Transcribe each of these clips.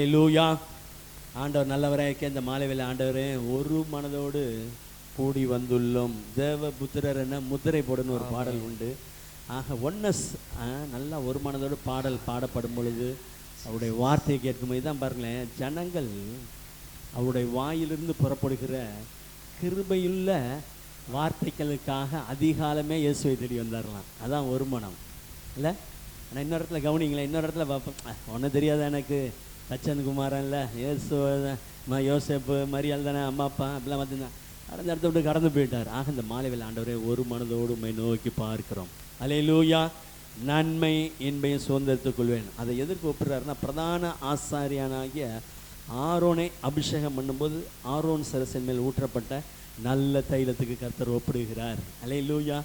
அல்லேலூயா. ஆண்டவர் நல்லவராக இந்த மாலைவேளை ஆண்டவரே ஒரு மனதோடு கூடி வந்துள்ளோம். தேவ புத்திரர் என்ன முத்திரை போடுன்னு ஒரு பாடல் உண்டு. ஆக ஒன்னஸ் நல்லா ஒரு மனதோடு பாடல் பாடப்படும் பொழுது அவருடைய வார்த்தையை கேட்கும்போது தான் பாருங்களேன், ஜனங்கள் அவருடைய வாயிலிருந்து புறப்படுகிற கிருபையுள்ள வார்த்தைகளுக்காக அதிகாலமே இயேசுவை தேடி வந்தாரலாம். அதான் ஒரு மனம் இல்லை. ஆனால் இன்னொரு இடத்துல கவனிங்களேன், இன்னொரு இடத்துல பார்ப்போம், ஒன்றும் தெரியாத எனக்கு சச்சன் குமாரன் இல்லை, இயேசு யோசேப்பு மரியாள் தானே அம்மா அப்பா அப்படிலாம் பார்த்துருந்தான், அந்த இடத்த விட்டு கடந்து போயிட்டார். ஆக இந்த மாலைவேளை ஆண்டவரே ஒரு மனதோடு உம்மை நோக்கி பார்க்கிறோம். அல்லேலூயா. நன்மை என்பையும் சுதந்திரத்துக் கொள்வேன். அதை எதற்கு ஒப்புறாருன்னா, பிரதான ஆசாரியானாகிய ஆரோனை அபிஷேகம் பண்ணும்போது ஆரோன் சிரசின் மேல் ஊற்றப்பட்ட நல்ல தைலத்துக்கு கர்த்தர் ஒப்பிடுகிறார். அல்லேலூயா.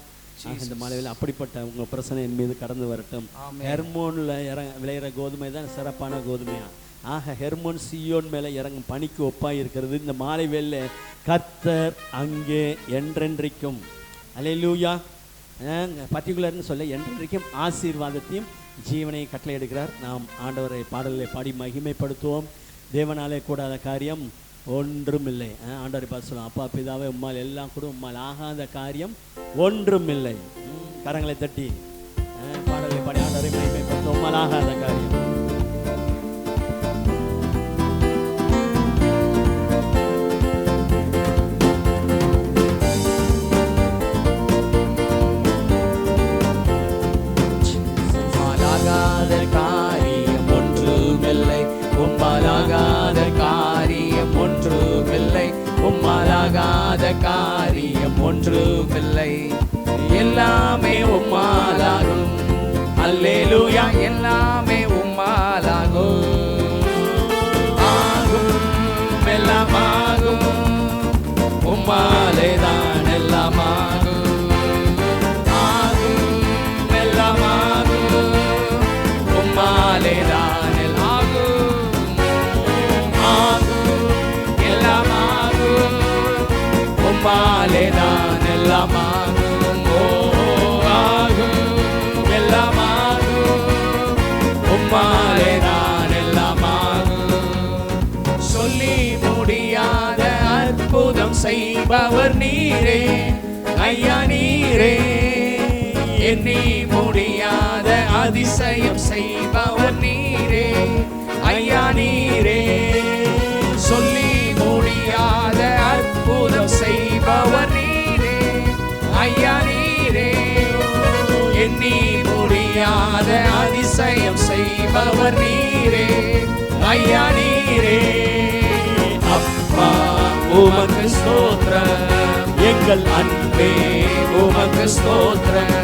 இந்த மாலையில் அப்படிப்பட்ட உங்க பிரச்சனை என் மீது கடந்து வரட்டும். ஹெர்மோன்ல விளையிற கோதுமை தான் சிறப்பான கோதுமையா. ஆக ஹெர்மோன் சியோன் மேல இறங்கும் பனிக்கு ஒப்பாய் இருக்கிறது. இந்த மாலை வேளை கர்த்தர் அங்கே என்றென்றைக்கும் அல்லேலூயா பர்டிகுலர்னு சொல்ல என்றென்றைக்கும் ஆசீர்வாதத்தையும் ஜீவனை கட்டளை எடுக்கிறார். நாம் ஆண்டவரை பாடலை பாடி மகிமைப்படுத்துவோம். தேவனாலே கூடாத காரியம் ஒன்றும் இல்லை. ஆண்டவரை பார்த்து சொல்லுவோம், அப்பா பிதாவே உம்மால் எல்லாம் கூட உம்மால் ஆகாத காரியம் ஒன்றும் இல்லை. கரங்களை தட்டி பாடலை பாடி ஆண்டவரை மகிமைப்படுத்துவோம். உம்மால் ஆகாத காரியம் காரியம் ஒன்றுமில்லை, எல்லாமே உம்மாலாகும். அல்லேலூயா. எல்லாமே உம்மாலாகும். ஆகும் எல்லாம் ஆகும், உம்மாலே தான் எல்லாம் ஆகும். ஆகும் எல்லாம் ஆகும், உம்மாலே தான் எல்லாம் ஆகும். ஆகும் எல்லாம் ஆகும், உம்மாலே தான் எல்லாம் ஆகும். ஓ ஆகும் எல்லாம் ஆகும், உம்மாலே தான் எல்லாம் ஆகும். சொல்லி முடியாத அற்புதம் செய்பவர் நீரே ஐயா நீரே. எண்ணி முடியாத அதிசயம் செய்பவர் நீரே ஐயா நீரே. சொல்லி முடியாத அற்புதம் செய்பவர் நீரே ஐயா நீரே. எண்ணி முடியாத அதிசயம் செய்பவர் நீரே ஐயா நீரே. அப்பா உமக்கு ஸ்தோத்திரம், எங்கள் அன்பே உமக்கு ஸ்தோத்திரம்.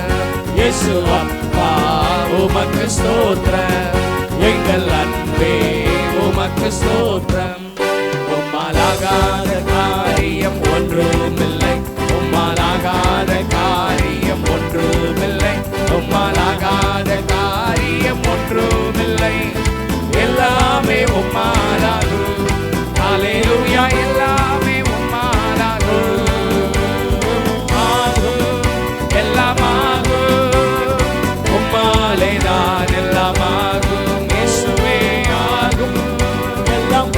இயேசு அப்பா உமக்கு ஸ்தோத்திரம், எங்கள் அன்பே உமக்கு ஸ்தோத்திரம். உம்மாலாகாத காரியம் ஒன்றுமில்லை, உம்மாலாகாத காரியம் ஒன்றுமில்லை, உம்மாலாகாத காரியம் ஒன்றுமில்லை, எல்லாமே உம்மாலாகும். அல்லேலூயா. எல்லாமே உம்மாலாகும். ஆகும் எல்லாம் ஆகும், உம்மாலே தான் எல்லாம் ஆகும். இயேசுவே ஆகும் எல்லாம்,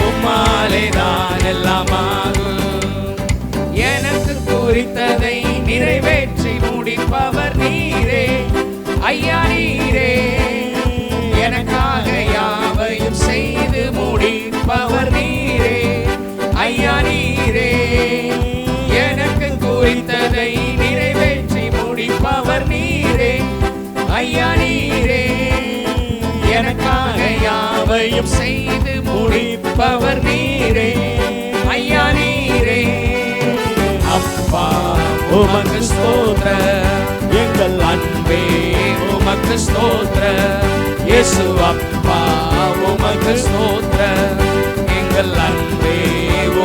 உம்மாலே தான் எல்லாம் ஆகும். எனக்கு குறித்ததை நிறைவேற்றி முடிப்பவர் நீரே ஐயா நீரே. எனக்காக யாவையும் செய்து முடிப்பவர் நீரே ஐயா நீரே. எனக்கு குறித்ததை நிறைவேற்றி முடிப்பவர் நீரே ஐயா நீரே. எனக்காக யாவையும் செய்து முடிப்பவர் நீரே ஐயா நீரே. அப்பா உமக்கு ஸ்தோத்திரம், எங்கள் அன்பே உமக்கு ஸ்தோத்திரம். இயேசு அப்பா உமக்கு ஸ்தோத்திரம், எங்கள் அன்பே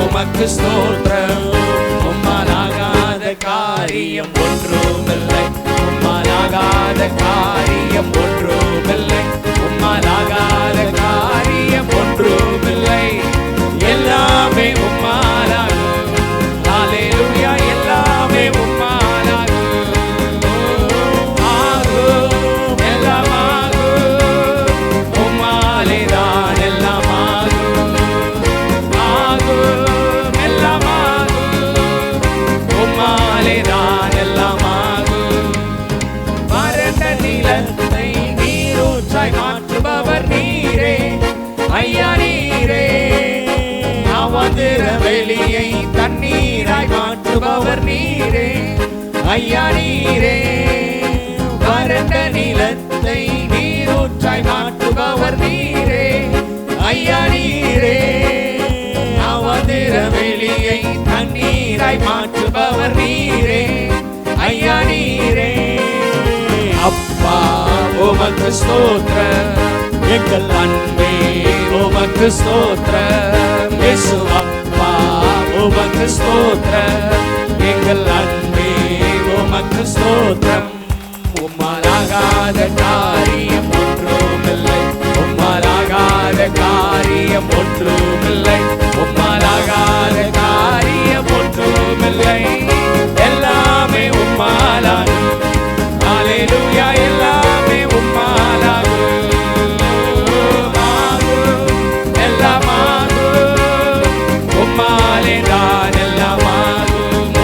உமக்கு ஸ்தோத்திரம். உம்மாலாகாத காரியம் ஒன்றுமில்லை, உம்மாலாகாத காரியம் ஒன்றுமில்லை, உம்மாலாகாத காரியம் ஒன்றுமில்லை, எல்லாமே உம்மாலாகும். அல்லேலூயா. எல்லாமே உம்மாலாகும். ஆகும் எல்லாம் ஆகும், உம்மாலே ஐயா நீரே வறண்ட நிலத்தை நீரூற்றாய் மாற்றுபவர் நீரே ஐயா நீரே அவதிர வெளியை தண்ணீராய் மாற்றுபவர் நீரே ஐயா நீரே அப்பா உமக்கு ஸ்தோத்திரம் எங்கள் அன்பே உமக்கு ஸ்தோத்திரம் இயேசு அப்பா உமக்கு ஸ்தோத்திரம் எங்கள் அன்பே உமக்கு ஸ்தோத்திரம் உம்மாலாகாத காரியம் ஒன்றுமில்லை உம்மாலாகாத காரியம் ஒன்றுமில்லை உம்மாலாகாத காரியம் ஒன்றுமில்லை எல்லாமே உம்மாலாகும் ஹல்லேலூயா எல்லாமே உம்மாலாகும் எல்லாம் ஆகும் உம்மாலே தான் எல்லாம் ஆகும்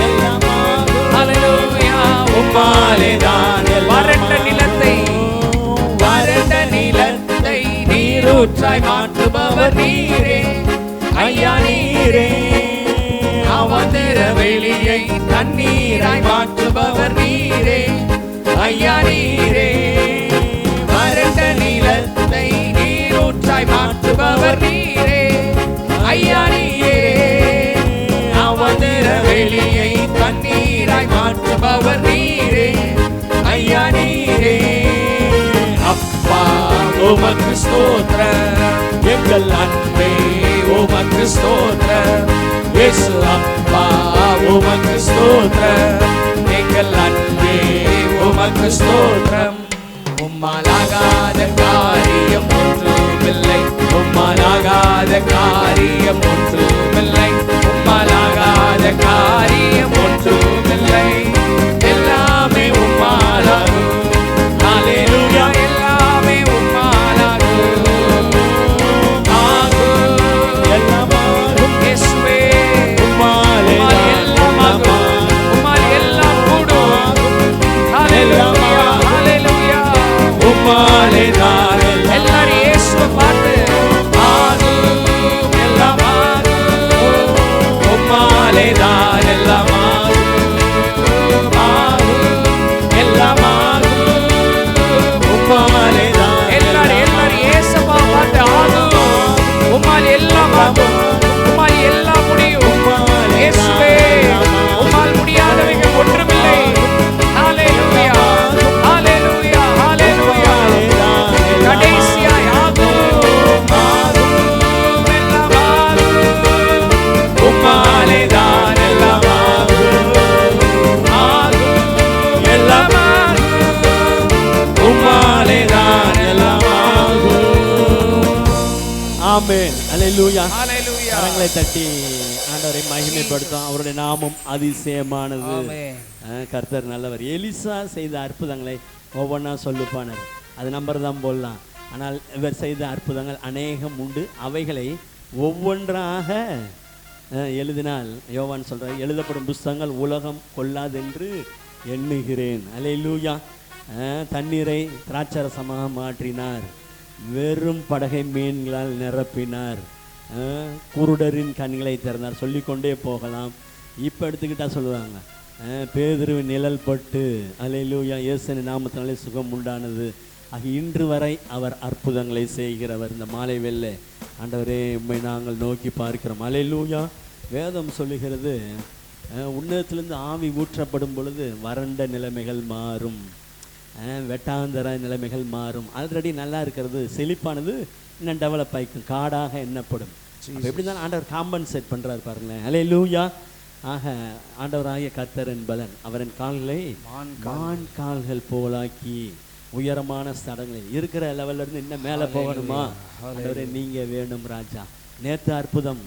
எல்லாம் ஆகும் ஹல்லேலூயா உம்மாலே தான் வறண்ட நிலத்தை நீரூற்றாய் மாற்றுபவர் நீரே ஐயா நீரே அவதிர வெளியை தண்ணீராய் மாற்றுபவர் நீரே ஐயா நீரே வறண்ட நிலத்தை நீரூற்றாய் மாற்றுபவர் நீரே ஐயா நீரே அவதிர வெளியை தண்ணீராய் மாற்றுபவர் நீரே ஐயா நீரே அப்பா உமக்கு ஸ்தோத்திரம் எங்கள் அன்பே உமக்கு ஸ்தோத்திரம் இயேசு அப்பா உமக்கு ஸ்தோத்திரம் எங்கள் அன்பே உமக்கு ஸ்தோத்திரம் உம்மாலாகாத காரியம் ஒன்றுமில்லை உம்மாலாகாத காரியம் ஒன்றுமில்லை உம்மாலாகாத காரியம் ஒன்றுமில்லை எல்லாமே உம்மாலாகும் ஹல்லேலூயா எல்லாமே உம்மாலாகும் ஆகும் எல்லாம் ஆகும் இயேசுவே உம்மாலே எல்லாம் ஆகும் உம்மாலே எல்லாம் கூடும் ஹல்லேலூயா ஹல்லேலூயா உம்மாலே தான் எல்லாரும் இயேசுவை பார்த்து ஆகும் எல்லாம் ஆகும் உம்மாலே தான் எல்லாம் ஆகும் ஆகும் எல்லாம் ஆகும் உம்மாலே தான் எல்லாரும் இயேசுவை பார்த்து ஆகும் உம்மாலே எல்லாம் ஆகும் உம்மாலே எல்லாம் முடியும் இயேசுவே உம்மால் முடியாதவைங்க ஒன்றுமில்லை ஹல்லேலூயா ஹல்லேலூயா ஹல்லேலூயா கடைசியாய் ஆகும் எல்லாம் ஆகும் உம்மாலே தான் எல்லாம் ஆகும் எல்லாம் ஆகும் உம்மாலே தான் எல்லாம் ஆகும் ஆமென் அல்லேலூயா ஹல்லேலூயா கரங்களை தட்டி ஆண்டவரை மகிமைப்படுத்தும் அவருடைய நாமம் அதிசயமானது கர்த்தர் நல்லவர் எலிசா செய்த அற்புதங்களை ஒவ்வொன்றா சொல்லுப்பானார் அது நம்பர் தான் போடலாம் ஆனால் இவர் செய்த அற்புதங்கள் அநேகம் உண்டு அவைகளை ஒவ்வொன்றாக எழுதினால் யோவான் சொல்கிறார் எழுதப்படும் புஸ்தகங்கள் உலகம் கொள்ளாதென்று எண்ணுகிறேன் அல்லேலூயா தண்ணீரை திராட்சரசமாக மாற்றினார் வெறும் படகை மீன்களால் நிரப்பினார் குருடரின் கண்களை திறந்தார் சொல்லிக்கொண்டே போகலாம் இப்போ எடுத்துக்கிட்டால் சொல்லுவாங்க பேதுருவின் நிழல் பட்டு அல்லேலூயா இயேசுவின் நாமத்தினாலே சுகம் உண்டானது ஆக இன்று வரை அவர் அற்புதங்களை செய்கிறவர் இந்த மாலை வெள்ளை ஆண்டவரே உம்மை நாங்கள் நோக்கி பார்க்கிறோம் அல்லேலூயா வேதம் சொல்லுகிறது உன்னதத்திலிருந்து ஆவி ஊற்றப்படும் பொழுது வறண்ட நிலைமைகள் மாறும் வெட்டாந்தர நிலைமைகள் மாறும் ஆல்ரெடி நல்லா இருக்கிறது செழிப்பானது இன்னும் டெவலப் ஆகிக்கும் காடாக எண்ணப்படும் எப்படி தான் ஆண்டவர் காம்பன்சேட் பண்ணுறாரு பாருங்களேன் அல்லேலூயா ஆக ஆண்டவராகிய கர்த்தர் என்பதன் அவரின் கால்களை மான் கால்கள் போலாக்கி உயரமான ஸ்தலங்களில் இருக்கிற லெவல்ல இருந்து இன்னும் மேலே போகணுமா ஆண்டவரே நீங்கள் வேணும் ராஜா நேற்று அற்புதம்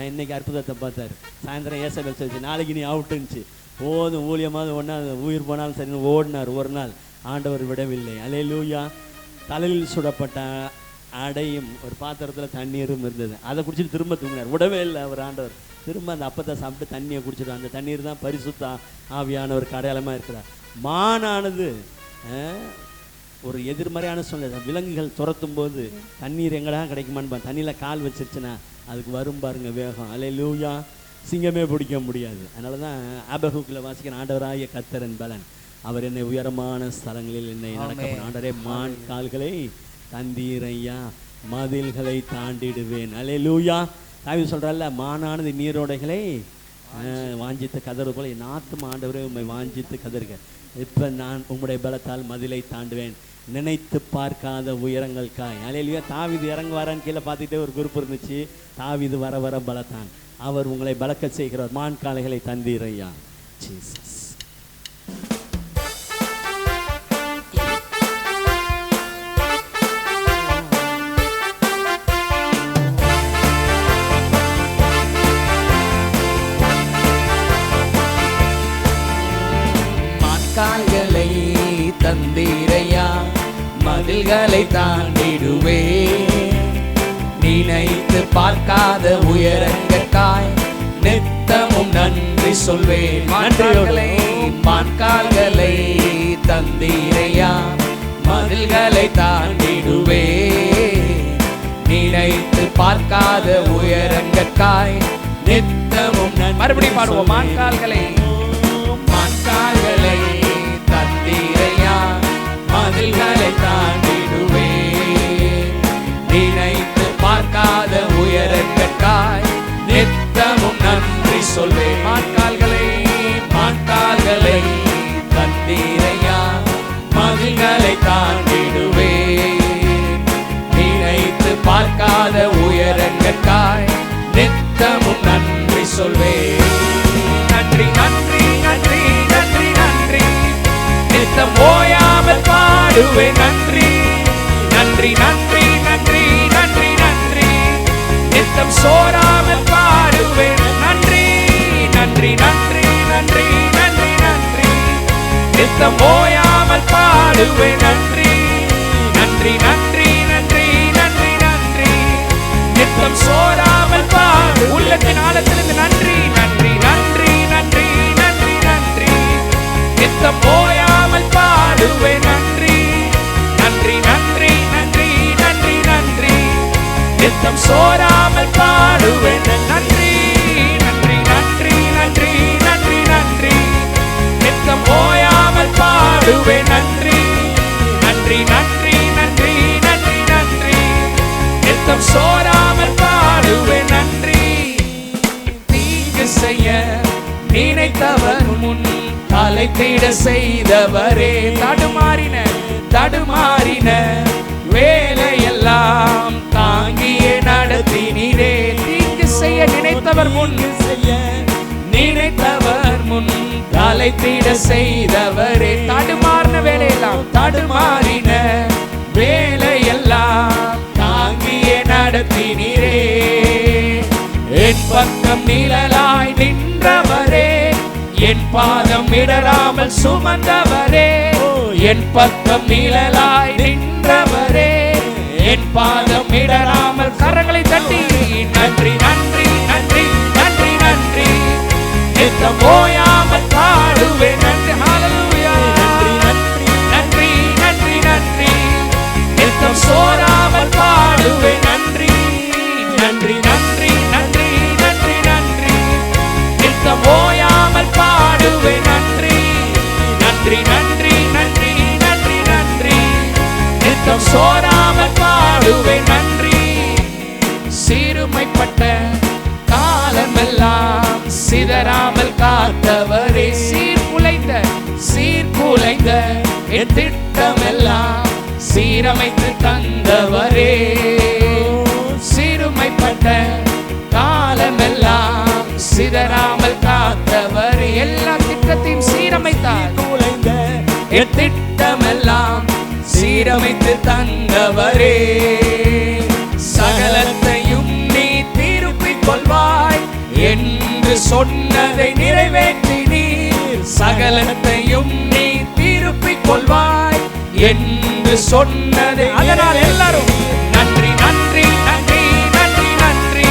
இன்னைக்கு அற்புதத்தை பார்த்தாரு சாயந்தரம் ஏசபெல் சொல்லிச்சு நாளைக்கு நீ அவுட்டுன்னுச்சு போதும் ஊழியமாவது ஒன்றா உயிர் போனாலும் சரி ஓடினார் ஒரு நாள் ஆண்டவர் விடவில்லை அல்லேலூயா தலையில் சுடப்பட்ட அடையும் ஒரு பாத்திரத்தில் தண்ணீரும் இருந்தது அதை குடிச்சிட்டு திரும்ப தூங்கினார் விடவே இல்லை அவர் ஆண்டவர் திரும்ப அந்த அப்பத்தை சாப்பிட்டு தண்ணியை குடிச்சிட்டு அந்த தண்ணீர் தான் பரிசுத்த ஆவியானவருக்கு அடையாளமாக இருக்கிறார் மானானது ஒரு எதிர்மறையான சூழ்நிலை விலங்குகள் துரத்தும் போது தண்ணீர் எங்கடா கிடைக்குமான்னு தண்ணியில் கால் வச்சிருச்சுன்னா அதுக்கு வரும் பாருங்க வேகம் அல்லேலூயா சிங்கமே பிடிக்க முடியாது. அதனால தான் ஆபகுக்கில் வாசிக்கிற ஆண்டவராகிய கர்த்தரின் பலன், அவர் என்னை உயரமான ஸ்தலங்களில் என்னை நடக்க ஆண்டவரே மான் கால்களை தந்தீரையா, மதில்களை தாண்டிடுவேன். அல்லேலூயா. தாவீது சொல்றாருல, மானானது நீரோடைகளை வாஞ்சித்து கதறு போல என் ஆத்துமா ஆண்டவரே உம்மை வாஞ்சித்து கதறுக. இப்போ நான் உம்முடைய பலத்தால் மதிலை தாண்டுவேன், நினைத்து பார்க்காத உயரங்களுக்காய். அல்லேலூயா. தாவீது இறங்க வரான்னு கீழே பார்த்துக்கிட்டே ஒரு குரூப் இருந்துச்சு. தாவீது வர வர பலத்தான், அவர் உங்களை பலக்க செய்கிறார். மான் காளைகளை தந்தீரையா. ஜீசஸ். கால்களை தந்தீரையா, மதில்களை தாண்டிடுவே, நினைத்து பார்க்காத உயரங்களுக்காய் நித்தமும் நன்றி சொல்வேன். மான்கால்களை தந்தீரையா, மதில்களை தாண்டிடுவே, நினைத்து பார்க்காத உயரங்களுக்காய் நித்தமும். மறுபடியும் பாடுவோம். மான்கால்களை தந்தீரையா, மதில்களை தாண்டிடுவே, நினைத்து பார்க்காத உயரங்களுக்காய் நித்தமும் நன்றி சொல்வேன். மான்கால்களை தந்தீரையா, மதில்களை தாண்டிடுவே, நினைத்து பார்க்காத உயரங்களுக்காய் நித்தமும் நன்றி சொல்வேன். நன்றி நன்றி நன்றி நன்றி நன்றி, நித்தம் ஓயாமல் பாடுவேன். நன்றி நன்றி நன்றி நன்றி நன்றி நன்றி, நித்தம் சோராமல் பாடுவேன். நன்றி நன்றி நன்றி நன்றி நன்றி நன்றி, நித்தம் ஓயாமல் பாடுவேன். நன்றி நன்றி நன்றி நன்றி நன்றி நன்றி, நித்தம் சோராமல் பாடு. உள்ளத்தின் ஆழத்திலிருந்து நன்றி நன்றி நன்றி நன்றி நன்றி நன்றி, நித்தம் ஓயாமல் பாடுவேன். நன்றி நன்றி நன்றி நன்றி நன்றி நன்றி, நித்தம் சோராமல் பாடுவேன். நன்றி நன்றி நன்றி நன்றி நன்றி நன்றி, நித்தம் ஓயாமல் பாடுவேன். நன்றி நன்றி நன்றி நன்றி நன்றி நன்றி, நித்தம் சோராமல் பாடுவேன். நன்றி. தீங்கு செய்ய நினைத்தவர் முன் தலைத்திட செய்தவரே, தடுமாறின வேலையெல்லாம் தாங்கியே நடத்தினீரே. தீங்கு செய்ய நினைத்தவர் முன் தலைத்திட செய்தவரே, தடுமாறின வேலையெல்லாம் தாங்கியே நடத்தினீரே. என் பக்கம் நிழலாய் நின்றவரே, என் பாதம் இடராமல் சுமந்தவரே. என் பக்கம் நிழலாய் நின்றவரே, என் பாதம் இடராமல். கரங்களை தட்டி நன்றி நன்றி நன்றி நன்றி நன்றி, நித்தம் ஓயாமல் பாடுவேன். நன்றி ஹல்லேலூயா. நன்றி நன்றி நன்றி, நித்தம் சோராமல் பாடுவேன். நன்றி நன்றி நன்றி நன்றி நன்றி நன்றி, நித்தம் ஓயாமல் பாடுவேன். நன்றி நன்றி நன்றி நன்றி நன்றி நன்றி, நித்தம் சோராமல் பாடுவேன். நன்றி. சிறுமைப்பட்ட காலமெல்லாம் சிதறாமல் காத்தவரே, சீர்குலைந்த என் திட்டமெல்லாம் சீரமைத்து தந்தவரே. சிறுமைப்பட்ட காலமெல்லாம் சிதறாமல் காத்தவரே, எல்லா திட்டத்தையும் சீரமைத்தார். என் திட்டமெல்லாம் சீரமைத்து தந்தவரே. சகலத்தையும் நீ திருப்பிக் கொள்வாய் என்று சொன்னதை நிறைவேற்றினீர். சகலத்தையும் நீ திருப்பிக் கொள்வாய் என்று சொன்னதை. அதனால் எல்லாரும் நன்றி நன்றி நன்றி நன்றி நன்றி,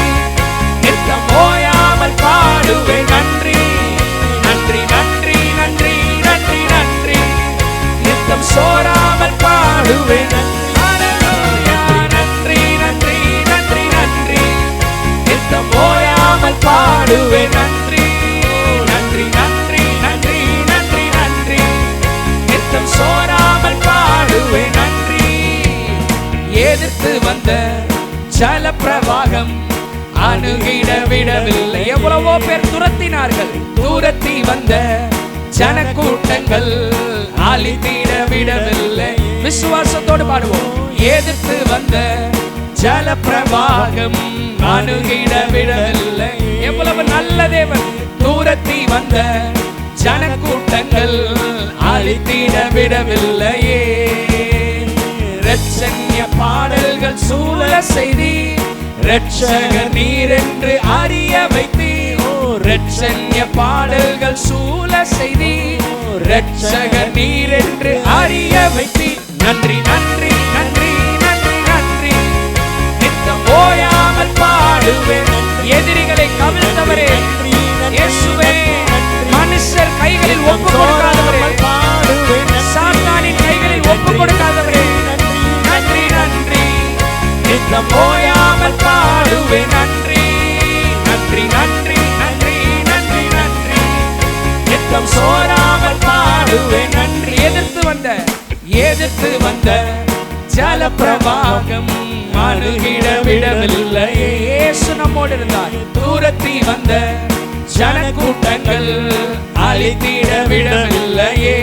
நித்தம் ஓயாமல் பாடுவேன். நன்றி நன்றி நன்றி நன்றி நன்றி நன்றி, நித்தம் சோராமல் பாடுவேன். நன்றி நன்றி நன்றி நன்றி, நித்தம் ஓயாமல் பாடு. பாடுவேன் நன்றி நன்றி நன்றி நன்றி நன்றி நன்றி நித்தம் சோராமல் பாடுவேன் நன்றி. எதிர்த்து வந்த ஜல பிரவாகம் அணுகிட விடவில்லை. எவ்வளவோ பேர் துரத்தினார்கள், துரத்தி வந்த ஜனக்கூட்டங்கள் அழித்திட விடவில்லை. விசுவாசத்தோடு பாடுவோம். எதிர்த்து வந்த ஜல பிரவாகம் அணுகிட விடவில்லை. எவ்வளவு நல்ல தேவன். தூரத்தி வந்த ஜனக்கூட்டங்கள் அழித்திட விடவில்லையே. இரட்சண்ய பாடல்கள் சூழ செய்தி இரட்சகர் நீர் என்று அறிய வைத்தீர். இரட்சண்ய பாடல்கள் சூழ செய்தி இரட்சகர் நீர் என்று அறிய வைத்தீர். நன்றி நன்றி நன்றி நன்றி நன்றி நித்தம் ஓயாமல் பாடுவேன். எதிரிகளை கவிழ்த்தவரே இயேசுவே, மனுஷர் கைகளில் ஒப்பு கொடுக்காதவரே, சாத்தானின் கைகளில் ஒப்பு கொடுக்காதவரே, நன்றி நன்றி நித்தம் ஓயாமல் பாடுவேன். நன்றி நன்றி நன்றி நன்றி நன்றி நன்றி நித்தம் சோராமல் பாடுவேன். நன்றி. எதிர்த்து வந்த ஜல பிரவாகம் அணுகிட விடவில்லை. இயேசு நம்மோடு இருந்தார். தூரத்தி வந்த ஜனக்கூட்டங்கள் அழித்திட விடவில்லையே.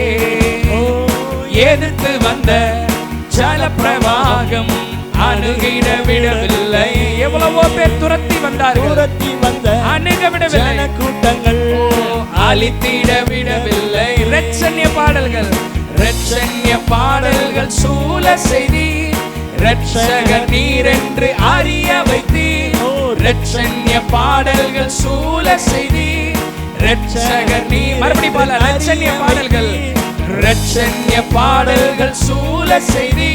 எதிர்த்து வந்த ஜல பிரவாகம் அணுகிட விடவில்லை. எவ்வளவோ பேர் துரத்தி வந்தார்கள், துரத்தி வந்த அணுக விடவில்லை. கூட்டங்கள் அழித்திட விடவில்லை. இரட்சண்ய பாடல்கள் இரட்சண்ய பாடல்கள் சூழ செய்தி இரட்சகர் நீர் என்று அறிய வைத்தீர். இரட்சண்ய பாடல்கள் சூழ செய்தி இரட்சகர் நீர். மறுபடி பாட. இரட்சண்ய பாடல்கள் இரட்சண்ய பாடல்கள் சூழ செய்தி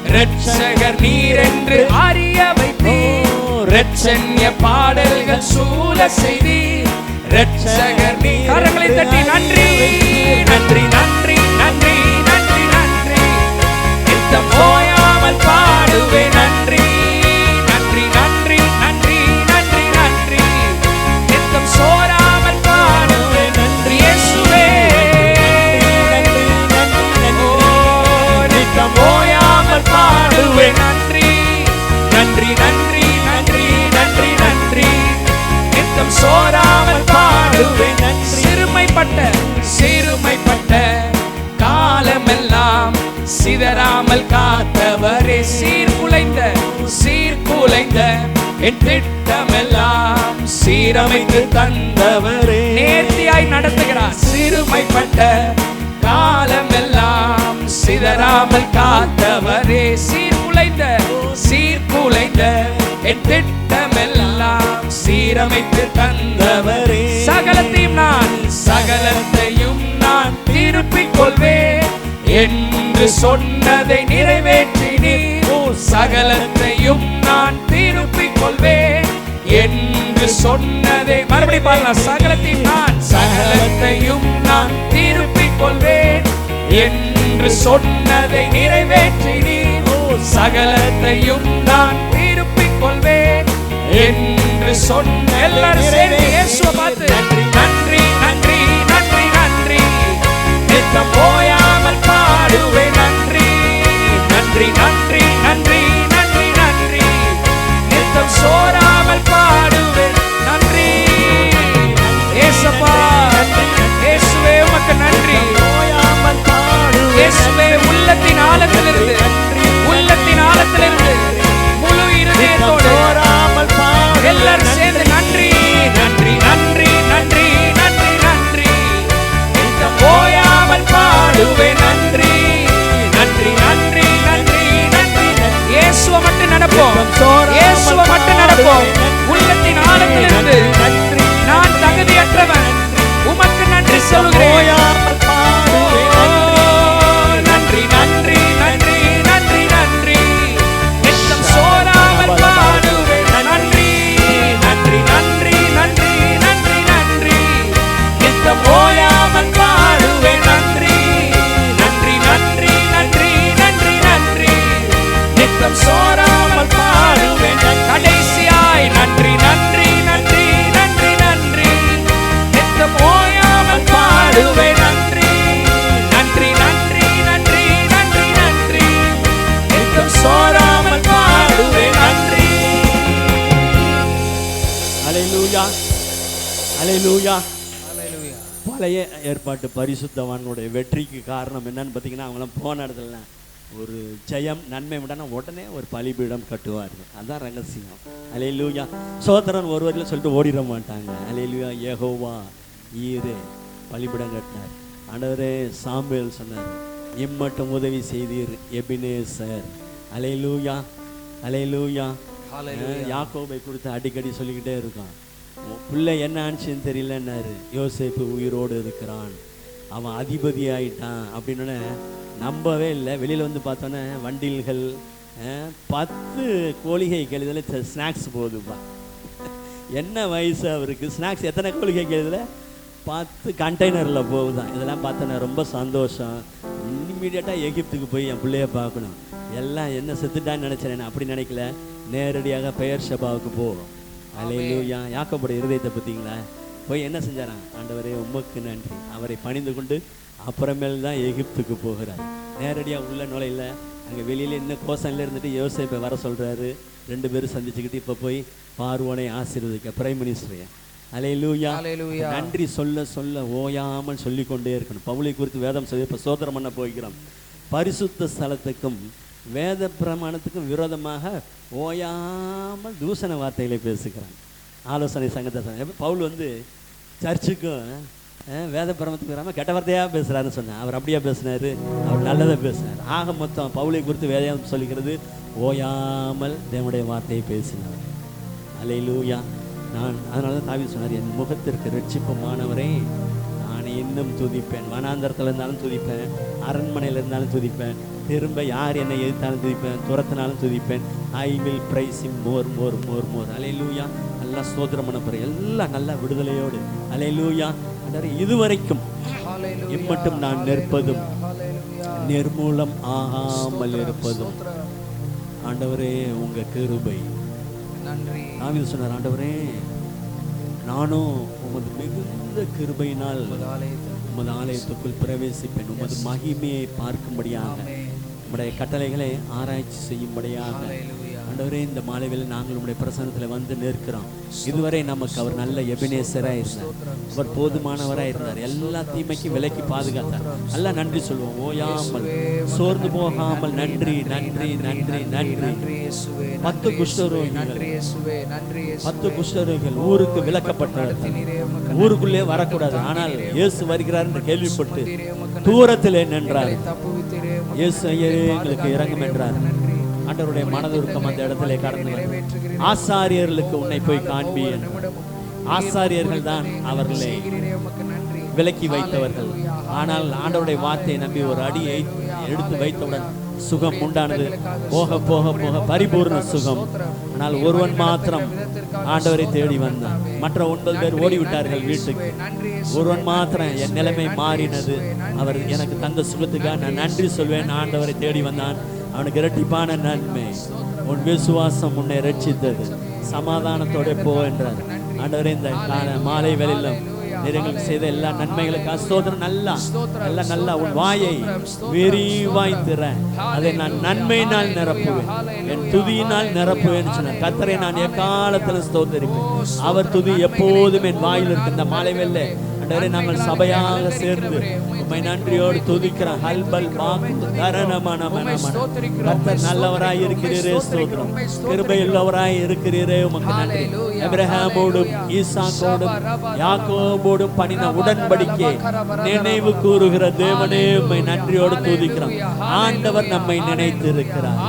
இரட்சகர் நீர் என்று அறிய வைத்தீர். இரட்சண்ய பாடல்கள் சூழ செய்தி இரட்சகர் நீர். கரங்களை தட்டி நன்றி நன்றி நன்றி நன்றி நன்றி நன்றி நித்தம் ஓயாமல் பாடுவேன். நன்றி நன்றி நன்றி நன்றி நன்றி நன்றி நித்தம் சோராமல் பாடுவேன். நன்றி இயேசுவே, நித்தம் ஓயாமல் பாடுவேன். நன்றி நன்றி நன்றி நன்றி நன்றி நன்றி நித்தம் சோராமல் பாடுவேன். சிறுமைப்பட்ட காலமெல்லாம் சிதறாமல் காத்தவரே. சீர்குலைந்த என் திட்டமெல்லாம் சீரமைத்து தந்தவரே. நேர்த்தியாய் நடத்துகிறார். சிறுமைப்பட்ட காலமெல்லாம் சிதறாமல் காத்தவரே. சீர்குலைந்த என் திட்டமெல்லாம் சீரமைத்து தந்தவரே. சகலத்தையும் நான் திருப்பிக் கொள்வேன் என்று சொன்னதை நிறைவேற்றினீர். சகலத்தையும் நான் திருப்பிக் கொள்வேன் என்று சொன்னதை. மறுபடி பாருங்க. சகலத்தையும் நான் திருப்பிக் கொள்வேன் என்று சொன்னதை நிறைவேற்றினீர். சகலத்தையும் நான் திருப்பிக் கொள்வேன் என்று சொன்ன. எல்லாரும் சேர்ந்து இயேசுவை பார்த்து நன்றி நன்றி நன்றி நன்றி நன்றி நித்தம் ஓயாமல் பாடுவேன். நன்றி நன்றி நன்றி நன்றி நன்றி நன்றி நித்தம் சோராமல் பாடுவேன். நன்றி இயேசுப்பா, இயேசுவே உமக்கு நன்றி. இயேசுவே, உள்ளத்தின் ஆழத்திலிருந்து முழு இருதயத்தோடு எல்லாரும் சேர்ந்து நன்றி நன்றி நன்றி நன்றி நன்றி நன்றி நித்தம் ஓயாமல் பாடுவேன். நன்றி நன்றி நன்றி நன்றி நன்றி. இயேசுவை மட்டும் நடப்போம், இயேசுவை மட்டும் நடப்போம். உள்ளத்தின் ஆழத்திலிருந்து நான் தகுதியற்றவன், உமக்கு நன்றி சொல்கிறேன். நன்றி நன்றி நன்றி நன்றி நன்றி நித்தம் சோராமல் பாடுவேன். நன்றி நன்றி நன்றி நன்றி நன்றி நன்றி நித்தம் ஓயாமல் பாடுவேன். நன்றி நன்றி நன்றி நன்றி நன்றி நன்றி நித்தம் சோராமல் பாடுவேன். கடைசியாய் நன்றி நன்றி நன்றி நன்றி நன்றி அல்லேலூயா, அல்லேலூயா. ஹalleluya. பழைய ஏற்பாட்டு பரிசுத்தவான்களுடைய வெற்றிக்கு காரணம் என்னன்னு பார்த்தீங்கன்னா, அவங்களாம் போன இடத்துல ஒரு ஜெயம் நன்மை விடனா உடனே ஒரு பலிபீடம் கட்டுவார்கள். அதுதான் ரகசியம். அல்லேலூயா. சோதரன் ஒரு வரையில் சொல்லிட்டு ஓடிட மாட்டாங்க. அல்லேலூயா. யெகோவா ஈரே பலிபீடம் கட்டினார். ஆண்டவரே சாமுவேல் சொன்னார், இம்மட்டும் உதவி செய்தீர் எபினேசர். அல்லேலூயா, அல்லேலூயா. யாக்கோபை குறித்து அடிக்கடி சொல்லிக்கிட்டே இருக்கான். பிள்ளை என்ன ஆச்சுன்னு தெரியலன்னாரு. யோசேப்பு உயிரோடு இருக்கிறான், அவன் அதிபதி ஆயிட்டான் அப்படின்னு நம்பவே இல்லை. வெளியில் வந்து பார்த்தோன்னே வண்டில்கள் 10 கோழிகைகள் இதில் ஸ்நாக்ஸ் போகுதுப்பா. என்ன வயசு அவருக்கு? ஸ்நாக்ஸ் எத்தனை கோழிகைகள் இதில்? 10 கண்டெய்னரில் போகுதான். இதெல்லாம் பார்த்தோன்னே ரொம்ப சந்தோஷம். இம்மிடியட்டாக எகிப்துக்கு போய் என் பிள்ளைய பார்க்கணும். எல்லாம் என்ன செத்துட்டான்னு நினச்சேன். அப்படி நினைக்கல, நேரடியாக பெயர் ஷபாவுக்கு போ. அல்லேலூயா. யாக்கோபுடைய இருதயத்தை பார்த்தீங்களா? போய் என்ன செஞ்சாரான்? ஆண்டவரே உமக்கு நன்றி. அவரை பணிந்து கொண்டு அப்புறமேல் தான் எகிப்துக்கு போகிறார். நேரடியாக உள்ள நுழையில, அங்கே வெளியில் இன்னும் கோசனில் இருந்துட்டு யோசேப்பை வர சொல்கிறாரு. 2 பேரும் சந்திச்சுக்கிட்டு இப்போ போய் பார்வோனை ஆசீர்வதிக்க பிரைம் மினிஸ்டரையா. அல்லேலூயா. நன்றி சொல்ல சொல்ல ஓயாமல் சொல்லி கொண்டே இருக்கணும். பவுலை குறித்து வேதம் சொல்லி இப்போ சோதரம் பண்ண போகிறோம். பரிசுத்த ஸ்தலத்துக்கும் வேத பிரமாணத்துக்கும் விரோதமாக ஓயாமல் தூஷண வார்த்தைகளை பேசுகிறான். ஆலோசனை சங்கத்தை பவுல் வந்து சர்ச்சுக்கும் வேத பிரமாணத்துக்கு வராமல் கெட்ட வார்த்தையாக பேசுகிறாருன்னு சொன்னேன். அவர் அப்படியே பேசினார், அவர் நல்லதாக பேசினார். ஆக மொத்தம் பவுலை குறித்து வேதம் சொல்லிக்கிறது, ஓயாமல் தேவனுடைய வார்த்தையை பேசினார். அல்லேலூயா. நான் அதனால தான் தாவீது சொன்னார், என் முகத்திற்கு ரட்சிப்புமானவரை நான் இன்னும் துதிப்பேன். வனாந்தரத்தில் இருந்தாலும் துதிப்பேன், அரண்மனையில் இருந்தாலும் துதிப்பேன், திரும்ப யார் என்னை எதிர்த்தாலும் துதிப்பேன், துரத்தினாலும் துதிப்பேன். I will praise him more more more more. அல்லேலூயா. நல்லா ஸ்தோத்திரம் பண்ண போகிறேன், எல்லாம் நல்லா விடுதலையோடு. அல்லேலூயா. இதுவரைக்கும் இம்மட்டும் நான் நிற்பதும் நிர்மூலம் ஆகாமல் இருப்பதும் ஆண்டவரே உங்க கிருபை. தாவீது சொன்னார், ஆண்டவரே நானும் உமது மிகுந்த கிருபையினால் உமது ஆலயத்துக்குள் பிரவேசிப்பேன். உமது மகிமையை பார்க்கும்படியாக, உம்முடைய கட்டளைகளை ஆராய்ச்சி செய்யும்படியாக. ஆண்டவரே இந்த மாலையில் நாங்கள் உம்முடைய பிரசன்னத்தில் வந்து நிற்கிறோம். இதுவரை நமக்கு அவர் நல்ல எபினேசராக இருந்தார், அவர் போதுமானவராக இருந்தார், எல்லா தீமைக்கும் விலக்கி பாதுகாத்தார். எல்லாம் நன்றி சொல்வோம், ஓயாமல் சோர்ந்து போகாமல். நன்றி நன்றி நன்றி நன்றி. 10 குஷ்டரோகிகள் 10 குஷ்டரோகிகள் ஊருக்கு விலக்கப்பட்டார்கள். ஊருக்குள்ளே வரக்கூடாது, ஆனால் இயேசு வருகிறார் என்று கேள்விப்பட்டு தூரத்திலே நின்றார். இயேசு எங்களுக்கு இறங்கும் என்றார். ஆண்டவருடைய மனதுருக்கம் அந்த இடத்திலே கடந்து, ஆசாரியர்களுக்கு உன்னை போய் காண்பி. ஆசாரியர்கள் தான் அவர்களை விலக்கி வைத்தவர்கள். ஆனால் ஆண்டவருடைய வார்த்தையை நம்பி ஒரு அடியை எடுத்து வைத்தவுடன் சுகம் உண்டானது. போக போக போக பரிபூர்ண சுகம். ஆனால் ஒருவன் மாத்திரம் ஆண்டவரை தேடி வந்தான். மற்ற 9 பேர் ஓடிவிட்டார்கள் வீட்டுக்கு. ஒருவன் மாத்திரம் என் நிலைமை மாறினது, அவர் எனக்கு தந்த சுகத்துக்காக நான் நன்றி சொல்வேன். ஆண்டவரை தேடி வந்தான். அவனுக்கு இரட்டிப்பான நன்மை. உன் விசுவாசம் உன்னை ரட்சித்தது, சமாதானத்தோட போ என்றார். ஆண்டவரே இந்த மாலை வேளையிலும் எங்களுக்கு செய்த எல்லா நன்மைகளுக்கு ஸ்தோத்திரம். நல்லா உன் வாயை விரிவாய் திற, அதை நான் நன்மையினால் நிரப்புவேன், என் துதியினால் நிரப்புவேன் சொன்ன கர்த்தரை நான் எக்காலத்தில் ஸ்தோத்திரிப்பேன். அவர் துதி எப்போதும் என் வாயில் இருக்கு. இந்த மாலை வேளை ஆண்டவரே நாங்கள் சபையாக சேர்ந்து உம்மை நன்றியோடு துதிக்கிறோம். ஹல்பல் பாக்கு தரணமனமனமன. கர்த்தர் நல்லவராய் இருக்கிறீரே, ஸ்தோத்திரம். கிருபையுள்ளவராய் இருக்கிறீரே, உமக்கு நன்றி. ஆபிரகாமோடும் ஈசாக்கோடும் யாக்கோபோடும் பண்ணின உடன்படிக்கை நினைவு கூறுகிற தேவனே, உம்மை நன்றியோடு துதிக்கிறோம். ஆண்டவர் நம்மை நினைத்து இருக்கிறார்.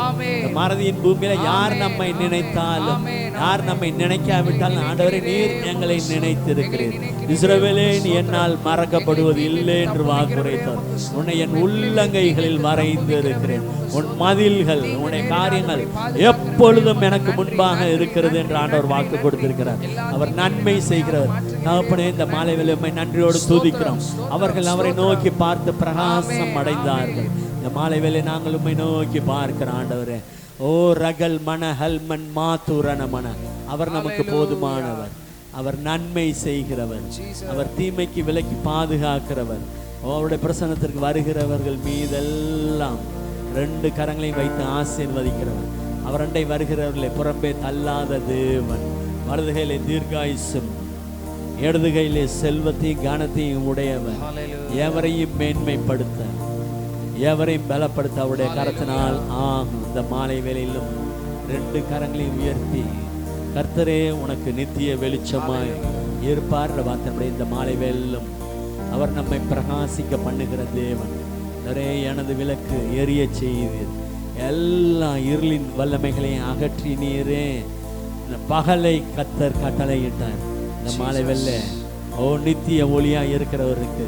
மறதியின் பூமியில யார் நம்மை நினைத்தாலும், யார் நம்மை நினைக்காவிட்டாலும், ஆண்டவரே நீர் எங்களை நினைத்திருக்கிறீர். இஸ்ரவேலே, நீ என்னால் மறக்கப்படுவது இல்லை என்று வாக்குரைத்தார். உன்னை என் உள்ளங்கைகளில் வரைந்து இருக்கிறேன். உன் மதில்கள், உன்னுடைய காரியங்கள் எப்பொழுதும் எனக்கு முன்பாக இருக்கிறது என்று ஆண்டவர் வாக்கு கொடுத்திருக்கிறார். அவர் நன்மை செய்கிறவர். தகப்பனே, இந்த மாலை வேளையை நன்றியோடு துதிக்கிறோம். அவர்கள் அவரை நோக்கி பார்த்து பிரகாசம் அடைந்தார்கள். இந்த மாலை வேளை நாங்கள் உம்மை நோக்கி பார்க்கிற ஆண்டவரே, ஓ ரகல் மன ஹல்மன் மாத்துரண மன. அவர் நமக்கு போதுமானவர், அவர் நன்மை செய்கிறவர், அவர் தீமைக்கு விலக்கி பாதுகாக்கிறவர். அவருடைய பிரசன்னத்திற்கு வருகிறவர்கள் மீதெல்லாம் 2 கரங்களையும் வைத்து ஆசீர்வதிக்கிறவர். அவர் அண்டை வருகிறவர்களை புறம்பே தள்ளாத தேவன், வலதுகையிலே தீர்காயுசும் இடது கையிலே செல்வத்தையும் கனத்தையும் உடையவர், எவரையும் மேன்மைப்படுத்த, எவரையும் பலப்படுத்த அவருடைய கரத்தினால் ஆகும். இந்த மாலை வேளையிலும் 2 கரங்களையும் உயர்த்தி, கர்த்தரே உனக்கு நித்திய வெளிச்சமாய் இருப்பார் வார்த்தை. இந்த மாலை வேளையிலும் அவர் நம்மை பிரகாசிக்க பண்ணுகிற தேவன். எனது விளக்கு எரிய செய்து எல்லா இருளின் வல்லமைகளையும் அகற்றி நீரே பகலை கர்த்தர் கட்டளையிட்டார். இந்த மாலை வெள்ள நித்திய ஒளியா இருக்கிறவருக்கு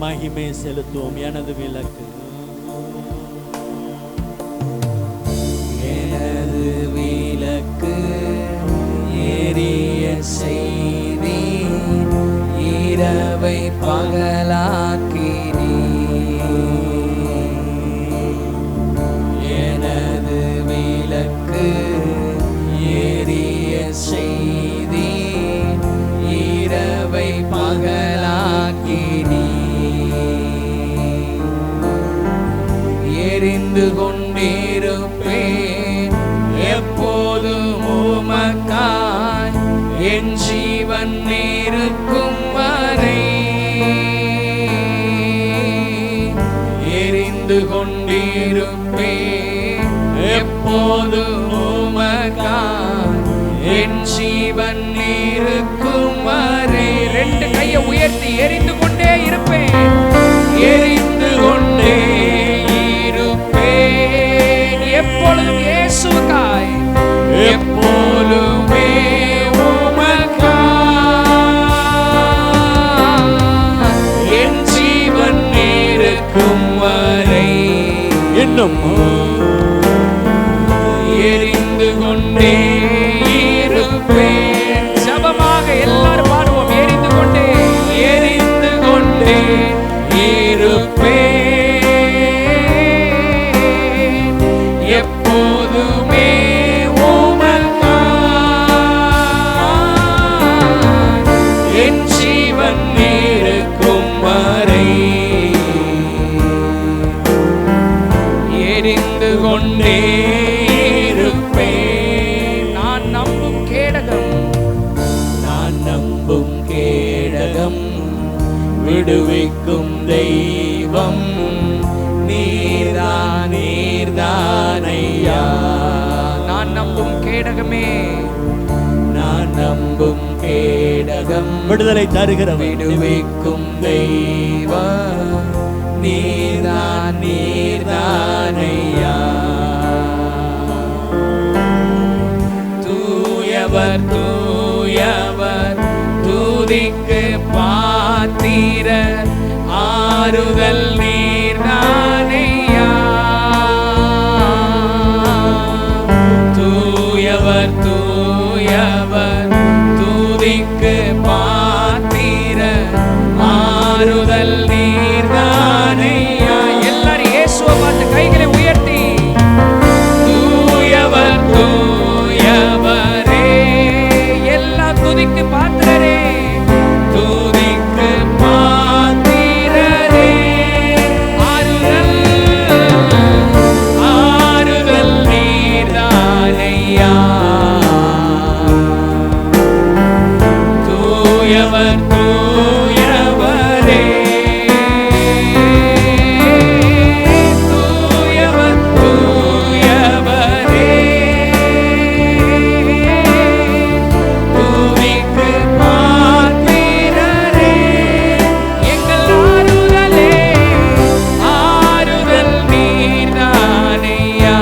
மகிமை செலுத்துவோம். எனது விளக்கு, எனது விளக்கு எரிய செய்தி, இரவை பகலாக்கினீ. எனது விளக்கு எரிய செய்தி, இரவை பகலாக்கினீ. எரிந்து கொண்டிருப்பேன் எப்போதும் உமக்காய், என் ஜீவன் இருக்கும் வரை. எரிந்து கொண்டிருப்பேன் எப்போதும் உமக்காய், என் ஜீவன் இருக்கும் வரை. 2 கையை உயர்த்தி எரிந்து கொண்டே இருப்பேன், எரிந்து கொண்டே இருப்பேன் எப்பொழுதும் இயேசுவுக்காய், எப்பொழுதுமே உமக்காய், என் ஜீவன் இருக்கும் வரை. இன்னும் எரிந்து கொண்டே இருப்பேன். ஜபமாக எல்லாரும் பாடுவோம். எரிந்து கொண்டே, எரிந்து கொண்டே இருப்பேன் எப்போதுமே உமக்காய், என் ஜீவன் இருக்கும் வரை. எரிந்து கொண்டே இருப்பேன். நான் நம்பும் கேடகம், நான் நம்பும் கேடகம், விடுவிக்கும் தெய்வம் நீர்தான், நீர்தான் ஐயா. நான் நம்பும் கேடகமே, நான் நம்பும் கேடகம், விடுதலை தருகிற விடுவிக்கும் தெய்வம் நீர்தான், நீர்தான் ஐயா. தூயவர் தூயவர், துதிக்கு பாத்திரர், ஆறுதல் நீர்தான் ஐயா. தூயவர் தூயவர், துதிக்கு பாத்திரர், ஆறுதல் நீர்தான் ஐயா. எல்லாரும் இயேசுவை பார்த்து கைகளை உயர்த்தி, தூயவர் தூயவரே, எல்லா துதிக்கு பாத்திரரே, துதிக்கு பாத்திரரே, ஆறுதல் ஆறுதல் நீர்தான் ஐயா. தூயவர் தூயவரே, தூயவர் தூயவரே, துதிக்கு பாத்திரரே, எங்கள் ஆறுதலே, ஆறுதல் நீர்தான் ஐயா.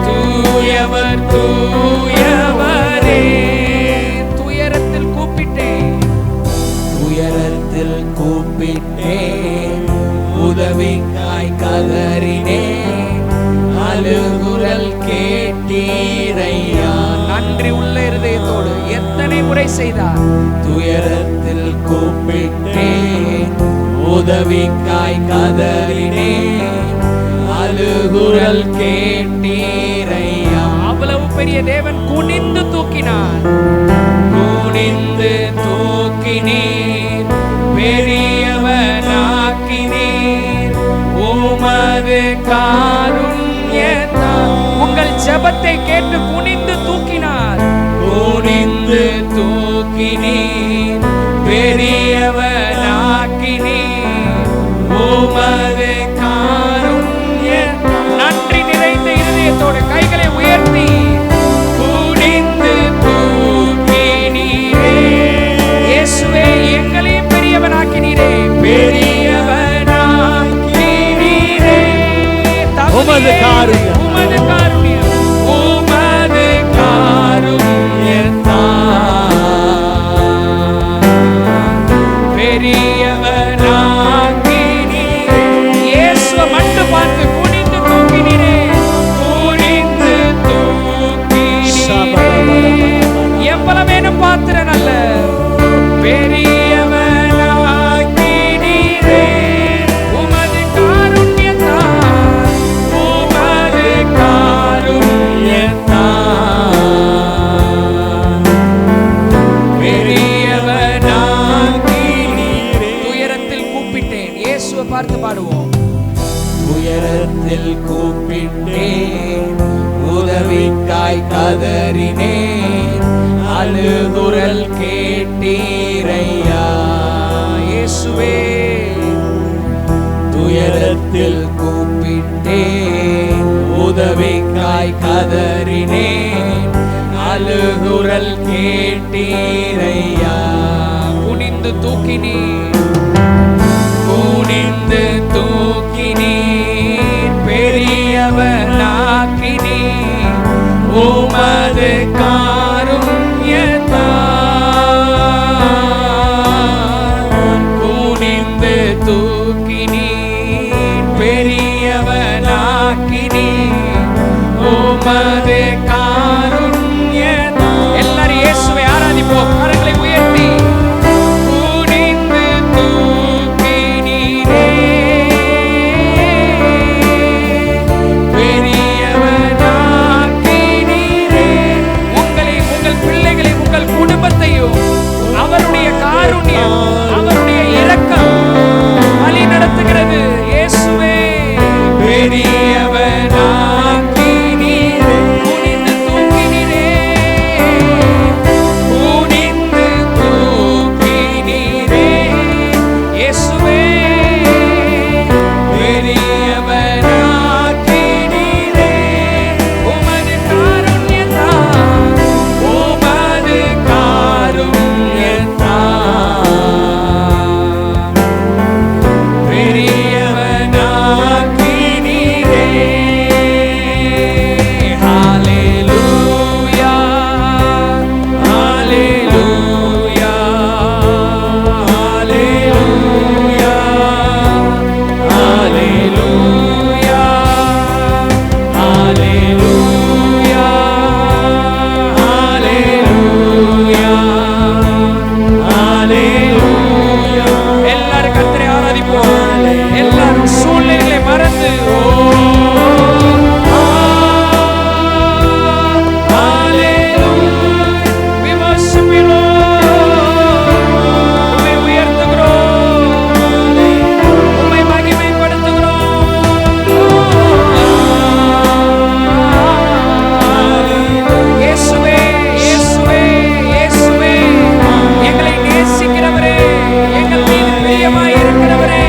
தூயவர் தூயவரே, துயரத்தில் கூப்பிட்டேன், துயரத்தில் கூப்பிட்டேன், உதவிக்காய் கதறினேன், அழுகுரல் கேட்டீரையா. நன்றி உள்ள இருதயத்தோடு எத்தனை முறை செய்தார். துயரத்தில் கூப்பிட்டேன், உதவிக்காய் கதறினேன், அழுகுரல் கேட்டீரையா. அவ்வளவு பெரிய தேவன் குனிந்து தூக்கினார், குனிந்து தூக்கினீர், பெரியவனாக்கினீர் உமது காருண்யத்தால். உங்கள் ஜெபத்தை கேட்டு குனிந்து தூக்கினார், குனிந்து தூக்கினீர், பெரியவனாக்கினீர் உமது காருண்ய. நன்றி நிறைந்த இதயத்தோடு கைகளை உயர்த்தி குனிந்து தூக்கினீரே. இயேசுவே, எங்களையும் பெரியவனாக்கினீரே, பெரியவனாக்கினீரே. உமது காருண்யம், உமது காருண்யம், உமது காருண்யத்தான் பெரியவனாக்கினீரே. இயேசுவை மட்டும் பார்த்து குனிந்து தூக்கினீரே, குனிந்து தூக்கினீரே. எவ்வளவு வேணும் பாத்திரம் அல்ல, பெரியவனாக்கினீரே. உமது காருண்யத்தான், உமது காருண்யத்தான் பெரியவனாக்கினீரே. துயரத்தில் கூப்பிட்டேன். இயேசுவை பார்த்து பாடுவோம். துயரத்தில் கூப்பிட்டேன், உதவிக்காய் கதறினேன், அழுகுரல் கேட்டீரையா. இயேசுவே, துயரத்தில் கூப்பிட்டேன், உதவிக்காய் கதறினேன், அழுகுரல் கேட்டீரையா. குனிந்து தூக்கினீர், குனிந்து தூக்கினீர், பெரியவனாக்கினீர் உமது காருண்யத்தான். குனிந்து தூக்கினீர், பெரியவனாக்கினீர் உமது காருண்யத்தான். எல்லாரும் இயேசுவை ஆராதிப்போம். கரங்களை உயர்த்தி குனிந்து தூக்கினீரே, பெரியவனாக்கினீரே. உங்களை, உங்கள் பிள்ளைகளை, உங்கள் குடும்பத்தையும் அவருடைய காருண்யம், அவருடைய இரக்கம் வழி நடத்துகிறது. இயேசுவே, பெரியவனாக்கினீரே, குனிந்து தூக்கினீரே, குனிந்து தூக்கினீரே. இயேசுவே, பெரியவனாக்கினீரே. உமது காருண்யத்தான், உமது காருண்யத்தான் பெரியவனாக்கினீரே. ஹல்லேலூயா, ஹல்லேலூயா, ஹல்லேலூயா, ஹல்லேலூயா, ஹல்லேலூயா, ஹல்லேலூயா, ஹல்லேலூயா. எல்லாரும் கர்த்தரை ஆராதிப்போம். எல்லாரும் சூழ்நிலைகளை மறந்து எங்களை நேசிக்கிறவரே, எங்கள் மீது பிரியமாய் இருக்கிறவரே.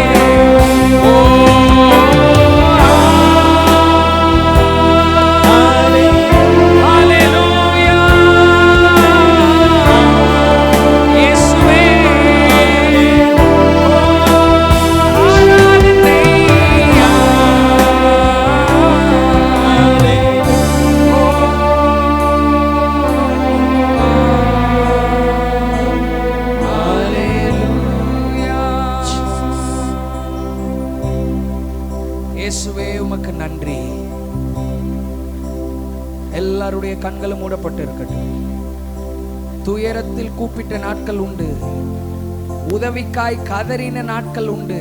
இயேசுவே, உமக்கு நன்றி. எல்லாருடைய கண்களும் மூடப்பட்டு இருக்கட்டும். துயரத்தில் கூப்பிட்ட நாட்கள் உண்டு, உதவிக்காய் கதறின நாட்கள் உண்டு.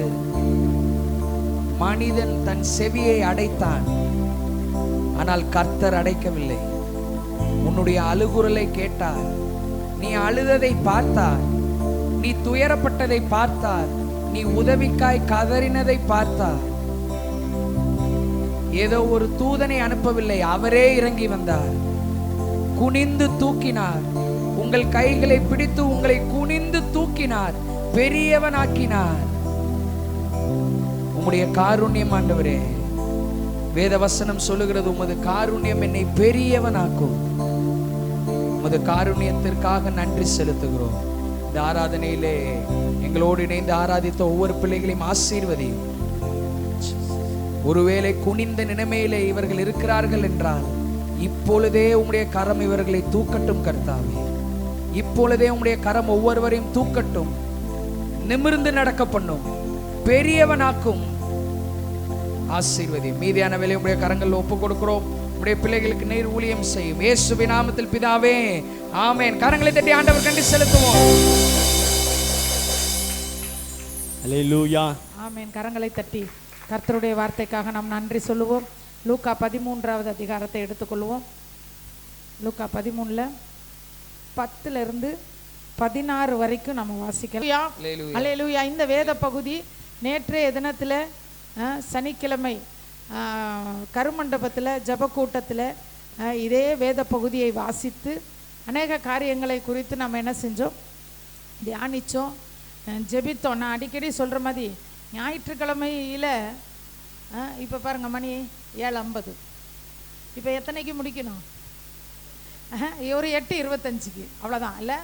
மனிதன் தன் செவியை அடைத்தான், ஆனால் கர்த்தர் அடைக்கவில்லை. உன்னுடைய அழுகுரலை கேட்டார், நீ அழுததை பார்த்தார், நீ துயரப்பட்டதை பார்த்தார், நீ உதவிக்காய் கதறினதை பார்த்தார். ஏதோ ஒரு தூதனை அனுப்பவில்லை, அவரே இறங்கி வந்தார், குனிந்து தூக்கினார். உங்கள் கைகளை பிடித்து உங்களை குனிந்து தூக்கினார், பெரியவனாக்கினார். உம்முடைய காருண்யம் ஆண்டவரே, வேத வசனம் சொல்லுகிறது, உமது காருண்யம் என்னை பெரியவனாக்கும். உமது காருண்யத்திற்காக நன்றி செலுத்துகிறோம். இந்த ஆராதனையிலே எங்களோடு இணைந்து ஆராதித்த ஒவ்வொரு பிள்ளைகளையும் ஆசீர்வதியும். ஒருவேளை குனிந்த நிலைமையிலே இவர்கள் இருக்கிறார்கள் என்றால் இப்பொழுதே உம்முடைய கரம் இவர்களை தூக்கட்டும் கர்த்தாவே. இப்பொழுதே உம்முடைய கரம் ஒவ்வொருவரையும் தூக்கட்டும், நிமிர்ந்து நடக்க பண்ணும், பெரியவனாக்கும். ஆசீர்வதி. மீதியான வேலை உம்முடைய கரங்களில் ஒப்பு கொடுக்கிறோம். உம்முடைய பிள்ளைகளுக்கு நீர் ஊழியம் செய்யும். இயேசுவின் நாமத்தில் பிதாவே, ஆமென். கரங்களை தட்டி ஆண்டவர் நன்றி செலுத்துவோம். அல்லேலூயா. ஆமென். கரங்களை தட்டி கர்த்தருடைய வார்த்தைக்காக நாம் நன்றி சொல்லுவோம். லூக்கா 13வது அதிகாரத்தை எடுத்துக்கொள்வோம். லூக்கா 13:10-16 வரைக்கும் நம்ம வாசிக்கலாம். அல்லேலூயா. இந்த வேத பகுதி நேற்றைய தினத்தில் சனிக்கிழமை கருமண்டபத்தில் ஜபக்கூட்டத்தில் இதே வேத பகுதியை வாசித்து அநேக காரியங்களை குறித்து நம்ம என்ன செஞ்சோம், தியானித்தோம், ஜெபித்தோம். நான் அடிக்கடி சொல்கிற மாதிரி ஞாயிற்றுக்கிழமையில் இப்போ பாருங்கள், மணி 7:50. இப்போ எத்தனைக்கு முடிக்கணும்? ஒரு 8:25, அவ்வளோதான் இல்லை?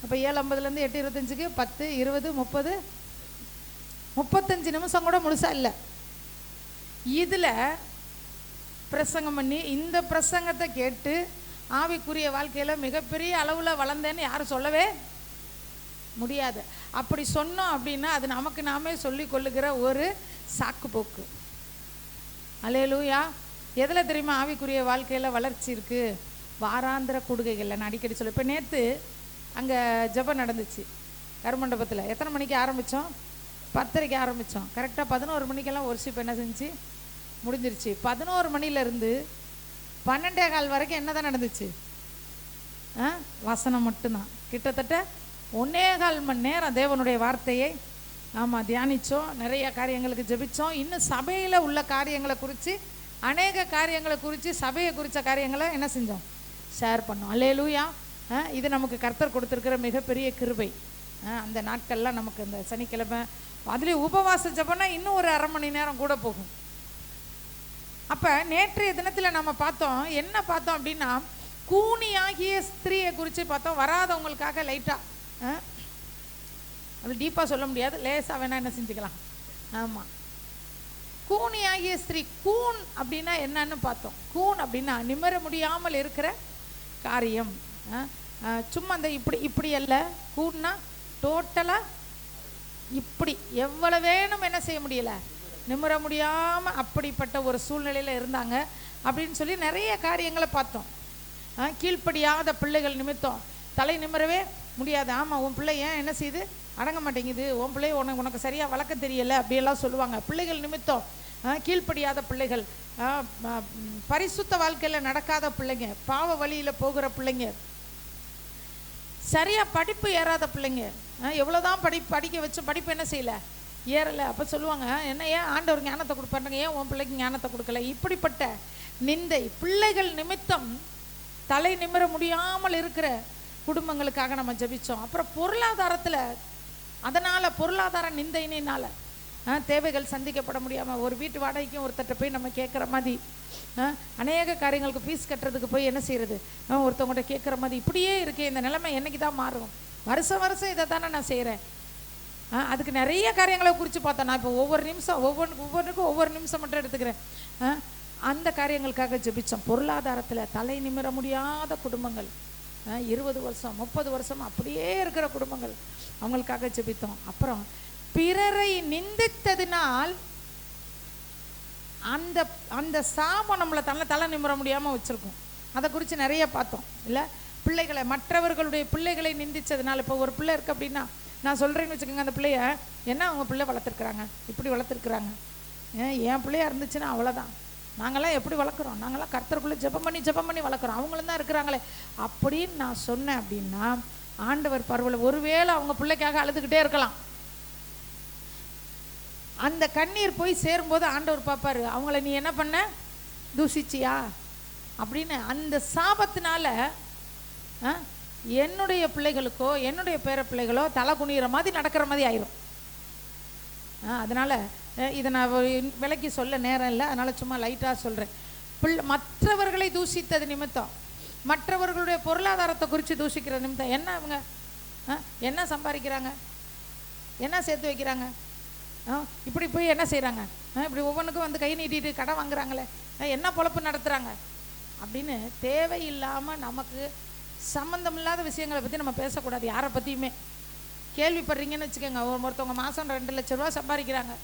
இப்போ 7:50லேருந்து 8:25, 10, 20, 30, 35 நிமிஷம் கூட முழுசாக இல்லை. இதில் பிரசங்கம் பண்ணி இந்த பிரசங்கத்தை கேட்டு ஆவிக்குரிய வாழ்க்கையில் மிகப்பெரிய அளவில் வளர்ந்தேன்னு யாரும் சொல்லவே முடியாது. அப்படி சொன்னோம் அப்படின்னா அது நமக்கு நாமே சொல்லி கொள்ளுகிற ஒரு சாக்கு போக்கு. அல்லேலூயா. எதில் தெரியுமா ஆவிக்குரிய வாழ்க்கையில் வளர்ச்சி இருக்குது? வாராந்திர கூடுகைகளில். நான் அடிக்கடி சொல்ல, இப்போ நேற்று அங்கே ஜெபம் நடந்துச்சு கருமண்டபத்தில். எத்தனை மணிக்கு ஆரம்பித்தோம்? 10:30க்கு ஆரம்பித்தோம். கரெக்டாக 11 மணிக்கெல்லாம் ஒர்ஷிப் என்ன செஞ்சு முடிஞ்சிருச்சு. 11 மணிலேருந்து 12:15 வரைக்கும் என்ன தான் நடந்துச்சு? வசனம் மட்டும்தான். கிட்டத்தட்ட 1.25 மணி நேரம் தேவனுடைய வார்த்தையை நாம் தியானித்தோம். நிறைய காரியங்களுக்கு ஜெபித்தோம். இன்னும் சபையில் உள்ள காரியங்களை குறித்து, அநேக காரியங்களை குறித்து, சபையை குறித்த காரியங்களை என்ன செஞ்சோம்? ஷேர் பண்ணோம். அல்லேலூயா. இது நமக்கு கர்த்தர் கொடுத்துருக்கிற மிகப்பெரிய கிருபை. அந்த நாட்கள்லாம் நமக்கு இந்த சனிக்கிழமை அதுலேயும் உபவாச ஜெபம்னா இன்னும் ஒரு 1/2 மணி நேரம் கூட போகும். அப்போ நேற்றைய தினத்தில் நம்ம பார்த்தோம், என்ன பார்த்தோம் அப்படின்னா, கூனியாகிய ஸ்திரீயை குறித்து பார்த்தோம். வராதவங்களுக்காக லைட்டாக, அது டீப்பாக சொல்ல முடியாது, லேசாக வேணால் என்ன செஞ்சுக்கலாம். ஆமாம். கூனியாகிய ஸ்திரீ. கூன் அப்படின்னா என்னன்னு பார்த்தோம். கூன் அப்படின்னா நிமிர முடியாமல் இருக்கிற காரியம். சும்மா அந்த இப்படி அல்ல. கூன்னா டோட்டலாக இப்படி எவ்வளோ வேணும் என்ன செய்ய முடியல, நிமிர முடியாமல் அப்படிப்பட்ட ஒரு சூழ்நிலையில் இருந்தாங்க அப்படின்னு சொல்லி நிறைய காரியங்களை பார்த்தோம். கீழ்ப்படியாத பிள்ளைகள் நிமித்தம் தலை நிமிரவே முடியாது. ஆமாம், உன் பிள்ளை ஏன் என்ன செய்யுது, அடங்க மாட்டேங்குது, உன் பிள்ளை உனக்கு சரியாக வளர்க்க தெரியலை அப்படியெல்லாம் சொல்லுவாங்க. பிள்ளைகள் நிமித்தம் கீழ்ப்படியாத பிள்ளைகள், பரிசுத்த வாழ்க்கையில் நடக்காத பிள்ளைங்க, பாவ வழியில் போகிற பிள்ளைங்க, சரியாக படிப்பு ஏறாத பிள்ளைங்க, எவ்வளோதான் படிக்க வச்சு படிப்பு என்ன செய்யலை, ஏறலை. அப்போ சொல்லுவாங்க, என்ன ஏன் ஆண்டவர் ஞானத்தை கொடுப்பாருங்க, ஏன் உன் பிள்ளைக்கு ஞானத்தை கொடுக்கல. இப்படிப்பட்ட நிந்தை பிள்ளைகள் நிமித்தம் தலை நிமிர முடியாமல் இருக்கிற குடும்பங்களுக்காக நம்ம ஜெபிச்சோம். அப்புறம் பொருளாதாரத்தில், அதனால் பொருளாதார நிந்தையினால தேவைகள் சந்திக்கப்பட முடியாமல் ஒரு வீட்டு வாடகைக்கும் ஒருத்தட்ட போய் நம்ம கேட்குற மாதிரி, அநேக காரியங்களுக்கு ஃபீஸ் கட்டுறதுக்கு போய் என்ன செய்கிறது, ஒருத்தவங்கள்ட்ட கேட்குற மாதிரி இப்படியே இருக்கே. இந்த நிலைமை என்னைக்கு தான் மாறும்? வருஷம் வருஷம் இதை தானே நான் செய்கிறேன். அதுக்கு நிறைய காரியங்களை குறித்து பார்த்தேன். நான் இப்போ ஒவ்வொரு நிமிஷம் ஒவ்வொன்றுக்கும் ஒவ்வொரு நிமிஷம் மட்டும் எடுத்துக்கிறேன். அந்த காரியங்களுக்காக ஜெபித்தோம். பொருளாதாரத்தில் தலை நிமிர முடியாத குடும்பங்கள், 20 வருஷம் 30 வருஷம் அப்படியே இருக்கிற குடும்பங்கள், அவங்களுக்காக ஜெபித்தோம். அப்புறம் பிறரை நிந்தித்ததினால் அந்த அந்த சாபம் நம்மளை தலை நிமிர முடியாமல் வச்சுருக்கோம். அதை குறித்து நிறைய பார்த்தோம் இல்லை? பிள்ளைகளை, மற்றவர்களுடைய பிள்ளைகளை நிந்தித்ததுனால, இப்போ ஒரு பிள்ளை இருக்குது அப்படின்னா நான் சொல்கிறேன்னு வச்சுக்கோங்க, அந்த பிள்ளைய என்ன அவங்க பிள்ளை வளர்த்துருக்குறாங்க, இப்படி வளர்த்துருக்குறாங்க, என் பிள்ளையா இருந்துச்சுன்னா அவ்வளோதான், நாங்களாம் எப்படி வளர்க்குறோம், நாங்களாம் கர்த்தருக்குள்ளே ஜெபம் பண்ணி வளர்க்குறோம், அவங்களும் தான் இருக்கிறாங்களே அப்படின்னு நான் சொன்னேன் அப்படின்னா, ஆண்டவர் பரவாயில்ல, ஒருவேளை அவங்க பிள்ளைக்காக அழுதுகிட்டே இருக்கலாம். அந்த கண்ணீர் போய் சேரும்போது ஆண்டவர் பார்ப்பாரு, அவங்கள நீ என்ன பண்ண, தூசிச்சியா அப்படின்னு. அந்த சாபத்தினால என்னுடைய பிள்ளைகளுக்கோ என்னுடைய பேர பிள்ளைகளோ தலை குனிகிற மாதிரி நடக்கிற மாதிரி ஆயிரும். அதனால் இதை நான் விலைக்கு சொல்ல நேரம் இல்லை, அதனால் சும்மா லைட்டாக சொல்கிறேன். மற்றவர்களை தூஷித்தது நிமித்தம், மற்றவர்களுடைய பொருளாதாரத்தை குறித்து தூஷிக்கிற நிமித்தம் என்ன அவங்க என்ன சம்பாதிக்கிறாங்க, என்ன சேர்த்து வைக்கிறாங்க, இப்படி போய் என்ன செய்கிறாங்க, இப்படி ஒவ்வொன்றுக்கும் வந்து கை நீட்டிட்டு கடை வாங்குறாங்களே, என்ன பொழப்பு நடத்துகிறாங்க அப்படின்னு தேவையில்லாமல் நமக்கு சம்மந்தமில்லாத விஷயங்களை பற்றி நம்ம பேசக்கூடாது. யாரை பற்றியுமே கேள்விப்படுறீங்கன்னு வச்சுக்கோங்க, ஒருத்தவங்க மாதம் 2 லட்ச ரூபா சம்பாதிக்கிறாங்க,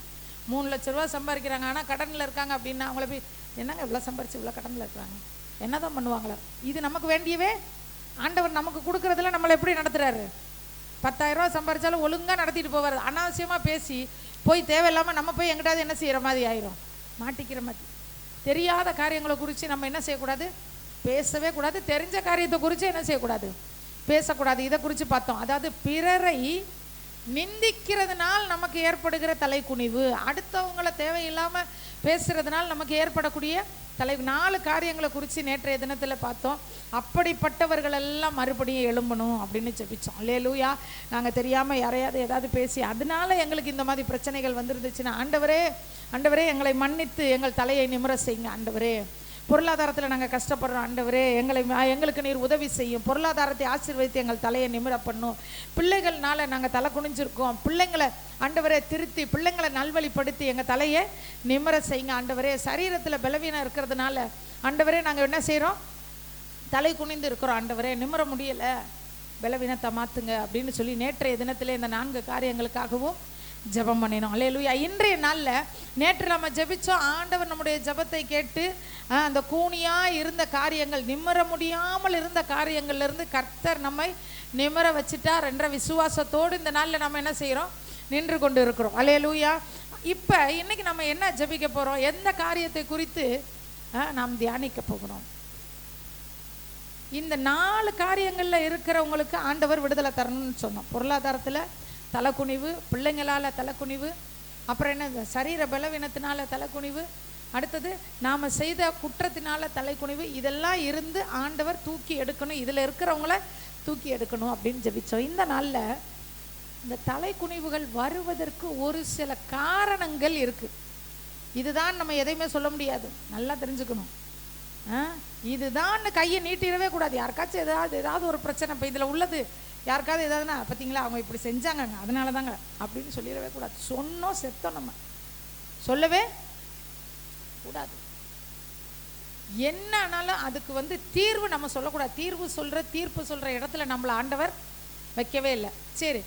3 லட்ச ரூபா சம்பாதிக்கிறாங்க, ஆனால் கடனில் இருக்காங்க அப்படின்னா அவங்கள போய் என்னங்க இவ்வளோ சம்பாரிச்சு இவ்வளோ கடனில் இருக்கிறாங்க, என்ன தான் பண்ணுவாங்களோ? இது நமக்கு வேண்டியவே ஆண்டவர் நமக்கு கொடுக்குறதுல நம்மளை எப்படி நடத்துகிறாரு? 10,000 ரூபா சம்பாரிச்சாலும் ஒழுங்காக நடத்திட்டு போவார். அனாவசியமாக பேசி போய் தேவையில்லாமல் நம்ம போய் எங்கிட்டாவது என்ன செய்கிற மாதிரி ஆயிரும், மாட்டிக்கிற மாதிரி. தெரியாத காரியங்களை குறித்து நம்ம என்ன செய்யக்கூடாது, பேசவே கூடாது. தெரிஞ்ச காரியத்தை குறித்து என்ன செய்யக்கூடாது, பேசக்கூடாது. இதை குறித்து பார்த்தோம். அதாவது பிறரை நிந்திக்கிறதுனால் நமக்கு ஏற்படுகிற தலைக்குனிவு, அடுத்தவங்களை தேவையில்லாமல் பேசுறதுனால் நமக்கு ஏற்படக்கூடிய 4 காரியங்களை குறித்து நேற்றைய தினத்தில் பார்த்தோம். அப்படிப்பட்டவர்கள் எல்லாம் மறுபடியும் எழும்பணும் அப்படின்னு ஜெபிச்சோம். அல்லேலூயா. நாங்கள் தெரியாமல் யாரையாவது ஏதாவது பேசி அதனால எங்களுக்கு இந்த மாதிரி பிரச்சனைகள் வந்துருந்துச்சுன்னா, ஆண்டவரே ஆண்டவரே எங்களை மன்னித்து எங்கள் தலையை நிமிர செய்யுங்க. ஆண்டவரே பொருளாதாரத்தில் நாங்கள் கஷ்டப்படுறோம், ஆண்டவரே எங்களுக்கு நீர் உதவி செய்யும். பொருளாதாரத்தை ஆசீர்வதித்து எங்கள் தலையை நிமிர பண்ணும். பிள்ளைகள்னால நாங்கள் தலை குனிஞ்சிருக்கோம், பிள்ளைங்களை ஆண்டவரே திருத்தி பிள்ளைங்களை நல்வழிப்படுத்தி எங்கள் தலையை நிமிர செய்யுங்க. ஆண்டவரே சரீரத்தில் பலவீனம் இருக்கிறதுனால ஆண்டவரே நாங்கள் என்ன செய்கிறோம், தலை குனிந்து இருக்கிறோம், ஆண்டவரே நிமிர முடியலை, பலவீனத்தை மாற்றுங்க அப்படின்னு சொல்லி நேற்றைய தினத்தில் இந்த 4 காரியங்களுக்காகவும் ஜெபம் பண்ணினோம். அல்லேலூயா. இன்றைய நாளில் நேற்று நம்ம ஜெபிச்சோம், ஆண்டவர் நம்முடைய ஜெபத்தை கேட்டு அந்த கூனியாக இருந்த காரியங்கள், நிமிர முடியாமல் இருந்த காரியங்கள்லேருந்து கர்த்தர் நம்மை நிமிர வச்சுட்டார் என்ற விசுவாசத்தோடு இந்த நாளில் நம்ம என்ன செய்கிறோம், நின்று கொண்டு இருக்கிறோம். அல்லேலூயா. இப்போ இன்னைக்கு நம்ம என்ன ஜெபிக்க போகிறோம், எந்த காரியத்தை குறித்து நாம் தியானிக்க போகிறோம்? இந்த 4 காரியங்களில் இருக்கிறவங்களுக்கு ஆண்டவர் விடுதலை தரணும்னு சொன்னோம். பொருளாதாரத்தில் தலைக்குனிவு, பிள்ளைங்களால் தலைக்குனிவு, அப்புறம் என்ன சரீர பலவீனத்தினால தலைக்குனிவு, அடுத்தது நாம் செய்த குற்றத்தினால தலைக்குனிவு, இதெல்லாம் இருந்து ஆண்டவர் தூக்கி எடுக்கணும், இதில் இருக்கிறவங்கள தூக்கி எடுக்கணும் அப்படின்னு ஜெபிச்சோம். இந்த நாளில் இந்த தலைக்குனிவுகள் வருவதற்கு ஒரு சில காரணங்கள் இருக்குது. இதுதான் நம்ம எதையுமே சொல்ல முடியாது, நல்லா தெரிஞ்சுக்கணும். இதுதான் கையை நீட்டிடவே கூடாது. யாருக்காச்சும் ஏதாவது ஒரு பிரச்சனை இப்போ இதில் உள்ளது யாருக்காவது ஏதாவதுனா பார்த்தீங்களா அவங்க இப்படி செஞ்சாங்கங்க அதனால தாங்க அப்படின்னு சொல்லிடவே கூடாது. சொன்னோம் செத்தோம், நம்ம சொல்லவே கூடாது. என்ன ஆனாலும் அதுக்கு தீர்வு நம்ம சொல்லக்கூடாது. தீர்ப்பு சொல்கிற இடத்துல நம்மளை ஆண்டவர் வைக்கவே இல்லை. சரி,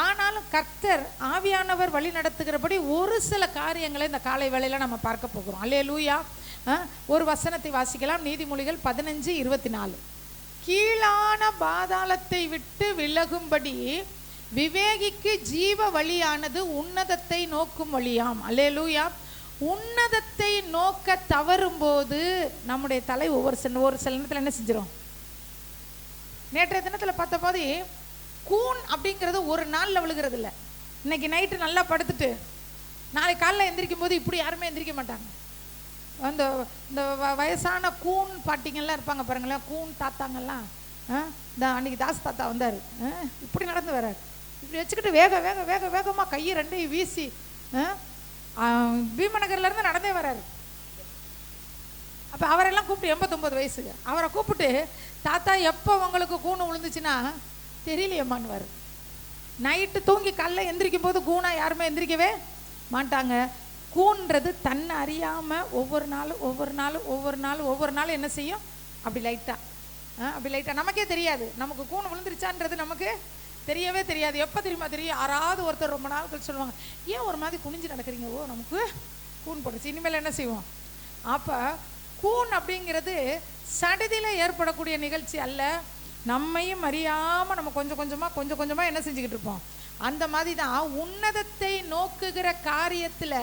ஆனாலும் கர்த்தர் ஆவியானவர் வழி நடத்துகிறபடி ஒரு சில காரியங்களை இந்த காலை வேளையில் நம்ம பார்க்க போகிறோம். அல்லேலூயா. ஒரு வசனத்தை வாசிக்கலாம். நீதிமொழிகள் 15:24. கீழான பாதாளத்தை விட்டு விலகும்படி விவேகிக்கு ஜீவ வழியானது உன்னதத்தை நோக்கும் வழியாம். அல்லேலூயா. உன்னதத்தை நோக்க தவறும் போது நம்முடைய தலை ஒரு சில நேரத்தில் என்ன செஞ்சிடும். நேற்றைய தினத்தில் பார்த்த போது கூன் அப்படிங்கிறது ஒரு நாளில் விழுகிறது இல்லை. இன்னைக்கு நைட்டு நல்லா படுத்துட்டு நாளைக்கு காலையில் எந்திரிக்கும் போது இப்படி யாருமே எந்திரிக்க மாட்டாங்க. அந்த இந்த வயசான கூன் பாட்டிங்கெல்லாம் இருப்பாங்க பாருங்களேன், கூன் தாத்தாங்கெல்லாம். இந்த அன்னைக்கு தாஸ் தாத்தா வந்தார், இப்படி நடந்து வர்றார், இப்படி வச்சுக்கிட்டு வேகமாக கையை 2 வீசி பீமநகர்லேருந்து நடந்தே வர்றாரு. அப்போ அவரெல்லாம் கூப்பிட்டு 89 வயசுங்க, அவரை கூப்பிட்டு தாத்தா எப்போ உங்களுக்கு கூணு விழுந்துச்சுன்னா தெரியலையம்மான்னுவார். நைட்டு தூங்கி காலைல எந்திரிக்கும் போது கூணா யாருமே எந்திரிக்கவே மாட்டாங்க. கூன்றது தன்னை அறியாமல் ஒவ்வொரு நாளும் என்ன செய்யும், அப்படி லைட்டாக நமக்கே தெரியாது. நமக்கு கூண் விழுந்துருச்சான்றது நமக்கு தெரியவே தெரியாது. எப்போ தெரியுமா தெரியும், யாராவது ஒருத்தர் ரொம்ப நாள் கழிச்சு சொல்லுவாங்க, ஏன் ஒரு மாதிரி குனிஞ்சு நடக்கிறீங்க, ஓ நமக்கு கூன் போட்டுச்சு, இனிமேல் என்ன செய்வோம். அப்போ கூன் அப்படிங்கிறது சடுதியில் ஏற்படக்கூடிய நிகழ்ச்சி அல்ல. நம்மையும் அறியாமல் நம்ம கொஞ்சம் கொஞ்சமாக என்ன செஞ்சுக்கிட்டு இருப்போம். அந்த மாதிரி தான் உன்னதத்தை நோக்குகிற காரியத்தில்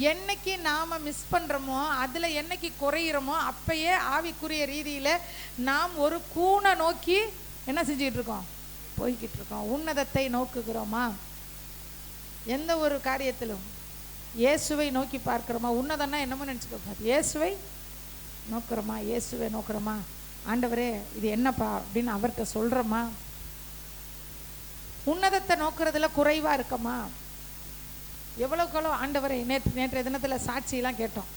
என்னைக்கு நாம் மிஸ் பண்ணுறோமோ, அதில் என்னைக்கு குறையிறோமோ, அப்பயே ஆவிக்குரிய ரீதியில் நாம் ஒரு கூனை நோக்கி என்ன செஞ்சுக்கிட்டு இருக்கோம், போய்கிட்டு இருக்கோம். உன்னதத்தை நோக்குகிறோமா? எந்த ஒரு காரியத்திலும் இயேசுவை நோக்கி பார்க்குறோமா? உன்னதன்னா என்னமோ நினச்சிக்கக்கூடாது. இயேசுவை நோக்குறோமா? ஆண்டவரே இது என்னப்பா அப்படின்னு அவர்கிட்ட சொல்கிறோமா? உன்னதத்தை நோக்கிறதுல குறைவாக இருக்கமா? எவ்வளோக்கெவ்வளோ ஆண்டவரை நேற்றைய தினத்தில் சாட்சியெல்லாம் கேட்டோம்.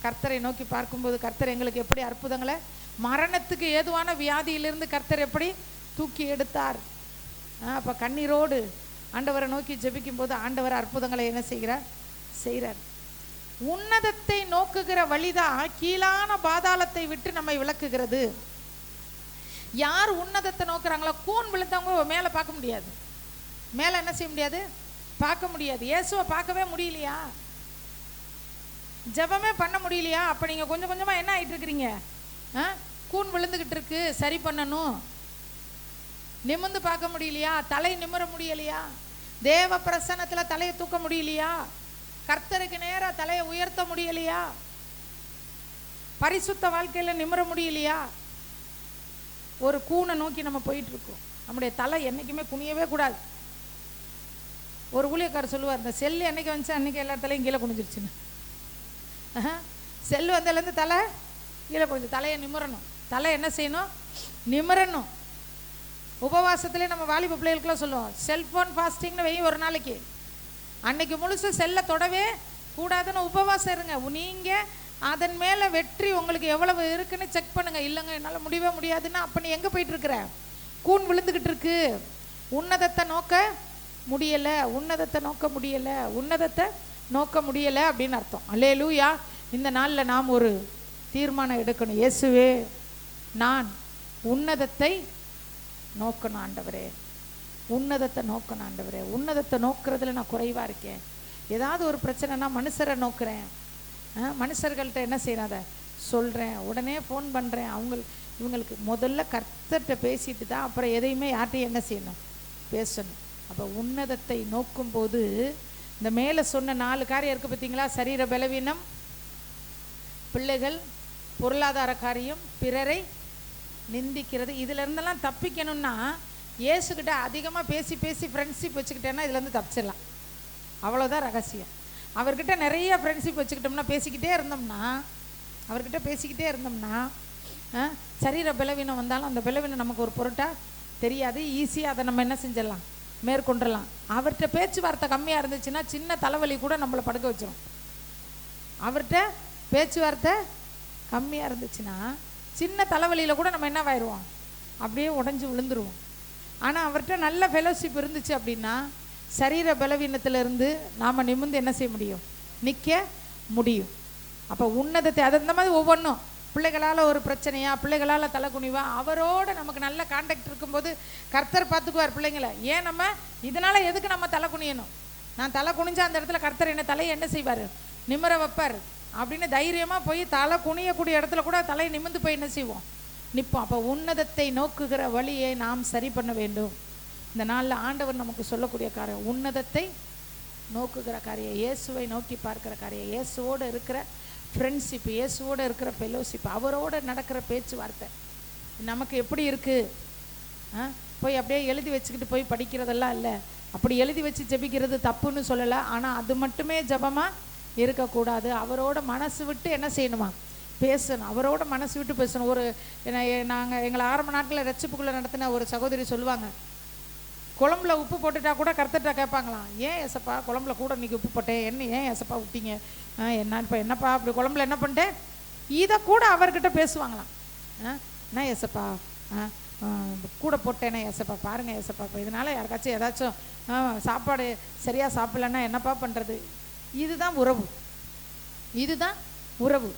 கர்த்தரை நோக்கி பார்க்கும்போது கர்த்தர் எங்களுக்கு எப்படி அற்புதங்களை, மரணத்துக்கு ஏதுவான வியாதியிலிருந்து கர்த்தர் எப்படி தூக்கி எடுத்தார். அப்போ கண்ணீரோடு ஆண்டவரை நோக்கி ஜெபிக்கும் போது ஆண்டவர் அற்புதங்களை என்ன செய்கிறார். உன்னதத்தை நோக்குகிற வழிதான் கீழான பாதாளத்தை விட்டு நம்மை விலக்குகிறது. யார் உன்னதத்தை நோக்குறாங்களோ, கூன் விழுந்தவங்க மேலே பார்க்க முடியாது, மேலே என்ன செய்ய முடியாது, பார்க்க முடியாது. இயேசுவை பார்க்கவே முடியலையா? ஜெபமே பண்ண முடியலையா? அப்போ நீங்கள் கொஞ்சம் கொஞ்சமாக என்ன ஆகிட்டு இருக்கிறீங்க? கூன் விழுந்துக்கிட்டு இருக்கு, சரி பண்ணணும். நிமிர்ந்து பார்க்க முடியலையா? தலை நிமிர முடியலையா? தேவ பிரசன்னத்தில் தலையை தூக்க முடியலையா? கர்த்தருக்கு நேராக தலையை உயர்த்த முடியலையா? பரிசுத்த வாழ்க்கையில் நிமிர முடியலையா? ஒரு கூனை நோக்கி நம்ம போயிட்டு இருக்கோம். நம்முடைய தலை என்றைக்குமே குனியவே கூடாது. ஒரு ஊழியக்காரர் சொல்லுவார், இந்த செல்லு என்னைக்கு வந்துச்சு அன்றைக்கி எல்லா தலையும் கீழே குனிஞ்சிருச்சுன்னு. செல்லு வந்ததுலேருந்து தலை கீழே குனிஞ்சு, தலையை நிமிரணும். தலை என்ன செய்யணும்? நிமிரணும். உபவாசத்துலேயே நம்ம வாலிப பிள்ளைகளுக்குலாம் சொல்லுவோம், செல்ஃபோன் ஃபாஸ்டிங்னு வெய்யும் ஒரு நாளைக்கு. அன்னைக்கு முழுசு செல்லை தொடவே கூடாதுன்னு உபவாசம் இருங்க. நீங்கள் அதன் மேலே வெற்றி உங்களுக்கு எவ்வளவு இருக்குன்னு செக் பண்ணுங்கள். இல்லைங்க என்னால் முடியவே முடியாதுன்னா அப்போ நீ எங்கே போயிட்டுருக்குற? கூன் விழுந்துக்கிட்டு இருக்கு. உன்னதத்தை நோக்க முடியலை, உன்னதத்தை நோக்க முடியலை, உன்னதத்தை நோக்க முடியலை அப்படின்னு அர்த்தம். அல்லேலூயா. இந்த நாளில் நாம் ஒரு தீர்மானம் எடுக்கணும். இயேசுவே, நான் உன்னதத்தை நோக்கணும் ஆண்டவரே, உன்னதத்தை நோக்கணும் ஆண்டவரே. உன்னதத்தை நோக்கிறதுல நான் குறைவாக இருக்கேன். ஏதாவது ஒரு பிரச்சனைனா மனுஷரை நோக்கிறேன். மனுஷர்கள்ட்ட என்ன செய்கிறேன், அதை சொல்கிறேன், உடனே ஃபோன் பண்ணுறேன். இவங்களுக்கு முதல்ல கர்த்தர்கிட்ட பேசிட்டு தான் அப்புறம் எதையுமே யார்கிட்டையும் என்ன செய்யணும், பேசணும். அப்போ உன்னதத்தை நோக்கும்போது இந்த மேலே சொன்ன 4 காரியம் இருக்குது பார்த்தீங்களா? சரீர பலவீனம், பிள்ளைகள், பொருளாதார காரியம், பிறரை நிந்திக்கிறது. இதிலேருந்தெல்லாம் தப்பிக்கணும்னா இயேசுக்கிட்ட அதிகமாக பேசி பேசி ஃப்ரெண்ட்ஷிப் வச்சுக்கிட்டேன்னா இதுலேருந்து தப்பிச்சிடலாம். அவ்வளோதான் ரகசியம். அவர்கிட்ட நிறைய ஃப்ரெண்ட்ஷிப் வச்சுக்கிட்டோம்னா, அவர்கிட்ட பேசிக்கிட்டே இருந்தோம்னா சரீர பலவீனம் வந்தாலும் அந்த பலவீனம் நமக்கு ஒரு பொருட்டாக தெரியாது. ஈஸியாக அதை நம்ம என்ன செஞ்சிடலாம், மேற்கொண்டுடலாம். அவர்கிட்ட பேச்சுவார்த்தை கம்மியாக இருந்துச்சுன்னா சின்ன தலைவலி கூட நம்மளை படுக்க வச்சிடும். அவர்கிட்ட பேச்சுவார்த்தை கம்மியாக இருந்துச்சுன்னா சின்ன தலைவலியில் கூட நம்ம என்னவாயிடுவோம், அப்படியே உடஞ்சி விழுந்துருவோம். ஆனால் அவர்கிட்ட நல்ல ஃபெலோஷிப் இருந்துச்சு அப்படின்னா சரீர பலவீனத்திலிருந்து நாம் நிமிர்ந்து என்ன செய்ய முடியும், நிற்க முடியும். அப்போ உன்னதத்தை அது இந்த மாதிரி ஒவ்வொன்றும் பிள்ளைகளால் ஒரு பிரச்சனையா, பிள்ளைகளால் தலை குனிவா, அவரோட நமக்கு நல்ல கான்டாக்ட் இருக்கும்போது கர்த்தர் பார்த்துக்குவார் பிள்ளைங்களை. ஏன் நம்ம இதனால் எதுக்கு நம்ம தலை குனியணும்? நான் தலை குனிஞ்சா அந்த இடத்துல கர்த்தர் என்ன தலையை என்ன செய்வார், நிமிர வைப்பார் அப்படின்னு தைரியமாக போய் தலை குனியக்கூடிய இடத்துல கூட தலையை நிமிர்ந்து போய் என்ன செய்வோம், நிற்போம். அப்போ உன்னதத்தை நோக்குகிற வழியை நாம் சரி பண்ண வேண்டும். இந்த நாளில் ஆண்டவர் நமக்கு சொல்லக்கூடிய காரியம் உன்னதத்தை நோக்குகிற காரியம், இயேசுவை நோக்கி பார்க்குற காரியம், இயேசுவோடு இருக்கிற ஃப்ரெண்ட்ஷிப், இயேசுவோடு இருக்கிற ஃபெலோஷிப், அவரோடு நடக்கிற பேச்சுவார்த்தை நமக்கு எப்படி இருக்குது? போய் அப்படியே எழுதி வச்சுக்கிட்டு போய் படிக்கிறதெல்லாம் இல்லை. அப்படி எழுதி வச்சு ஜெபிக்கிறது தப்புன்னு சொல்லலை. ஆனால் அது மட்டுமே ஜபமாக இருக்கக்கூடாது. அவரோட மனசு விட்டு என்ன செய்யணுமா, பேசணும். அவரோட மனசு விட்டு பேசணும். ஒரு எங்களை ஆரம்ப நாட்களில் ரட்சிப்புக்குள்ளே நடத்தின ஒரு சகோதரி சொல்லுவாங்க, குழம்புல உப்பு போட்டுட்டா கூட கர்த்தர்கிட்ட கேட்பாங்களாம், ஏன் ஏசப்பா குழம்புல கூட இன்றைக்கி உப்பு போட்டேன், என்ன ஏன் ஏசப்பா விட்டீங்க, என்னப்பா அப்படி குழம்புல என்ன பண்ணிட்டேன், இதை கூட அவர்கிட்ட பேசுவாங்களாம். என்ன ஏசப்பா கூட போட்டேனே ஏசப்பா, பாருங்கள் ஏசப்பா, இப்போ இதனால் யாருக்காச்சும் ஏதாச்சும் சாப்பாடு சரியாக சாப்பிட்லன்னா என்னப்பா பண்ணுறது? இதுதான் உறவு, இதுதான் உறவு.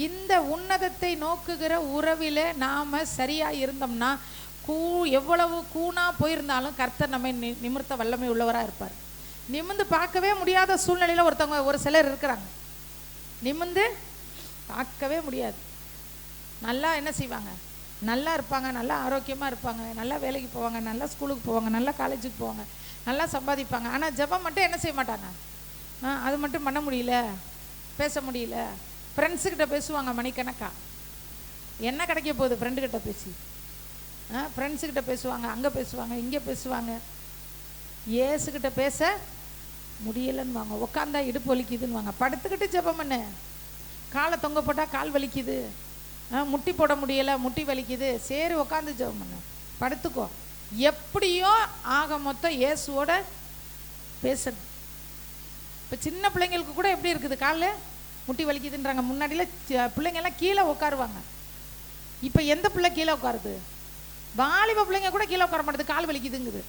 இந்த உன்னதத்தை நோக்குகிற உறவில் நாம் சரியாக இருந்தோம்னா எவ்வளவு கூணாக போயிருந்தாலும் கர்த்தர் நம்மை நிமிர்த்த வல்லமை உள்ளவராக இருப்பார். நிமிர்ந்து பார்க்கவே முடியாத சூழ்நிலையில் ஒரு சிலர் இருக்கிறாங்க, நிமிர்ந்து பார்க்கவே முடியாது. நல்லா என்ன செய்வாங்க, நல்லா இருப்பாங்க, நல்லா ஆரோக்கியமாக இருப்பாங்க, நல்லா வேலைக்கு போவாங்க, நல்லா ஸ்கூலுக்கு போவாங்க, நல்லா காலேஜுக்கு போவாங்க, நல்லா சம்பாதிப்பாங்க. ஆனால் ஜெபம் மட்டும் என்ன செய்ய மாட்டாங்க, அது மட்டும் பண்ண முடியல, பேச முடியல. ஃப்ரெண்ட்ஸுக்கிட்ட பேசுவாங்க மணிக்கணக்கா, என்ன கிடைக்க போகுது ஃப்ரெண்டுக்கிட்ட பேசி? ஃப்ரெண்ட்ஸுக்கிட்ட பேசுவாங்க, அங்கே பேசுவாங்க, இங்கே பேசுவாங்க. ஏசுக்கிட்ட பேச முடியலைன்னு வாங்க, உட்காந்தா இடுப்பு வலிக்குதுன்னு வாங்க, படுத்துக்கிட்டு ஜெபம் பண்ணு, காலை தொங்க போட்டால் கால் வலிக்குது, முட்டி போட முடியலை, முட்டி வலிக்குது, சரி உட்காந்து ஜெபம் பண்ணு, படுத்துக்கோ. எப்படியோ ஆக மொத்தம் இயேசுவோட பேசணும். இப்போ சின்ன பிள்ளைங்களுக்கு கூட எப்படி இருக்குது, காலில் முட்டி வலிக்குதுன்றாங்க. முன்னாடியில் பிள்ளைங்கெல்லாம் கீழே உட்காருவாங்க. இப்போ எந்த பிள்ளை கீழே உட்காருது? வாலிப பிள்ளைங்க கூட கீழே உட்கார மாட்டேது, கால் வலிக்குதுங்குது.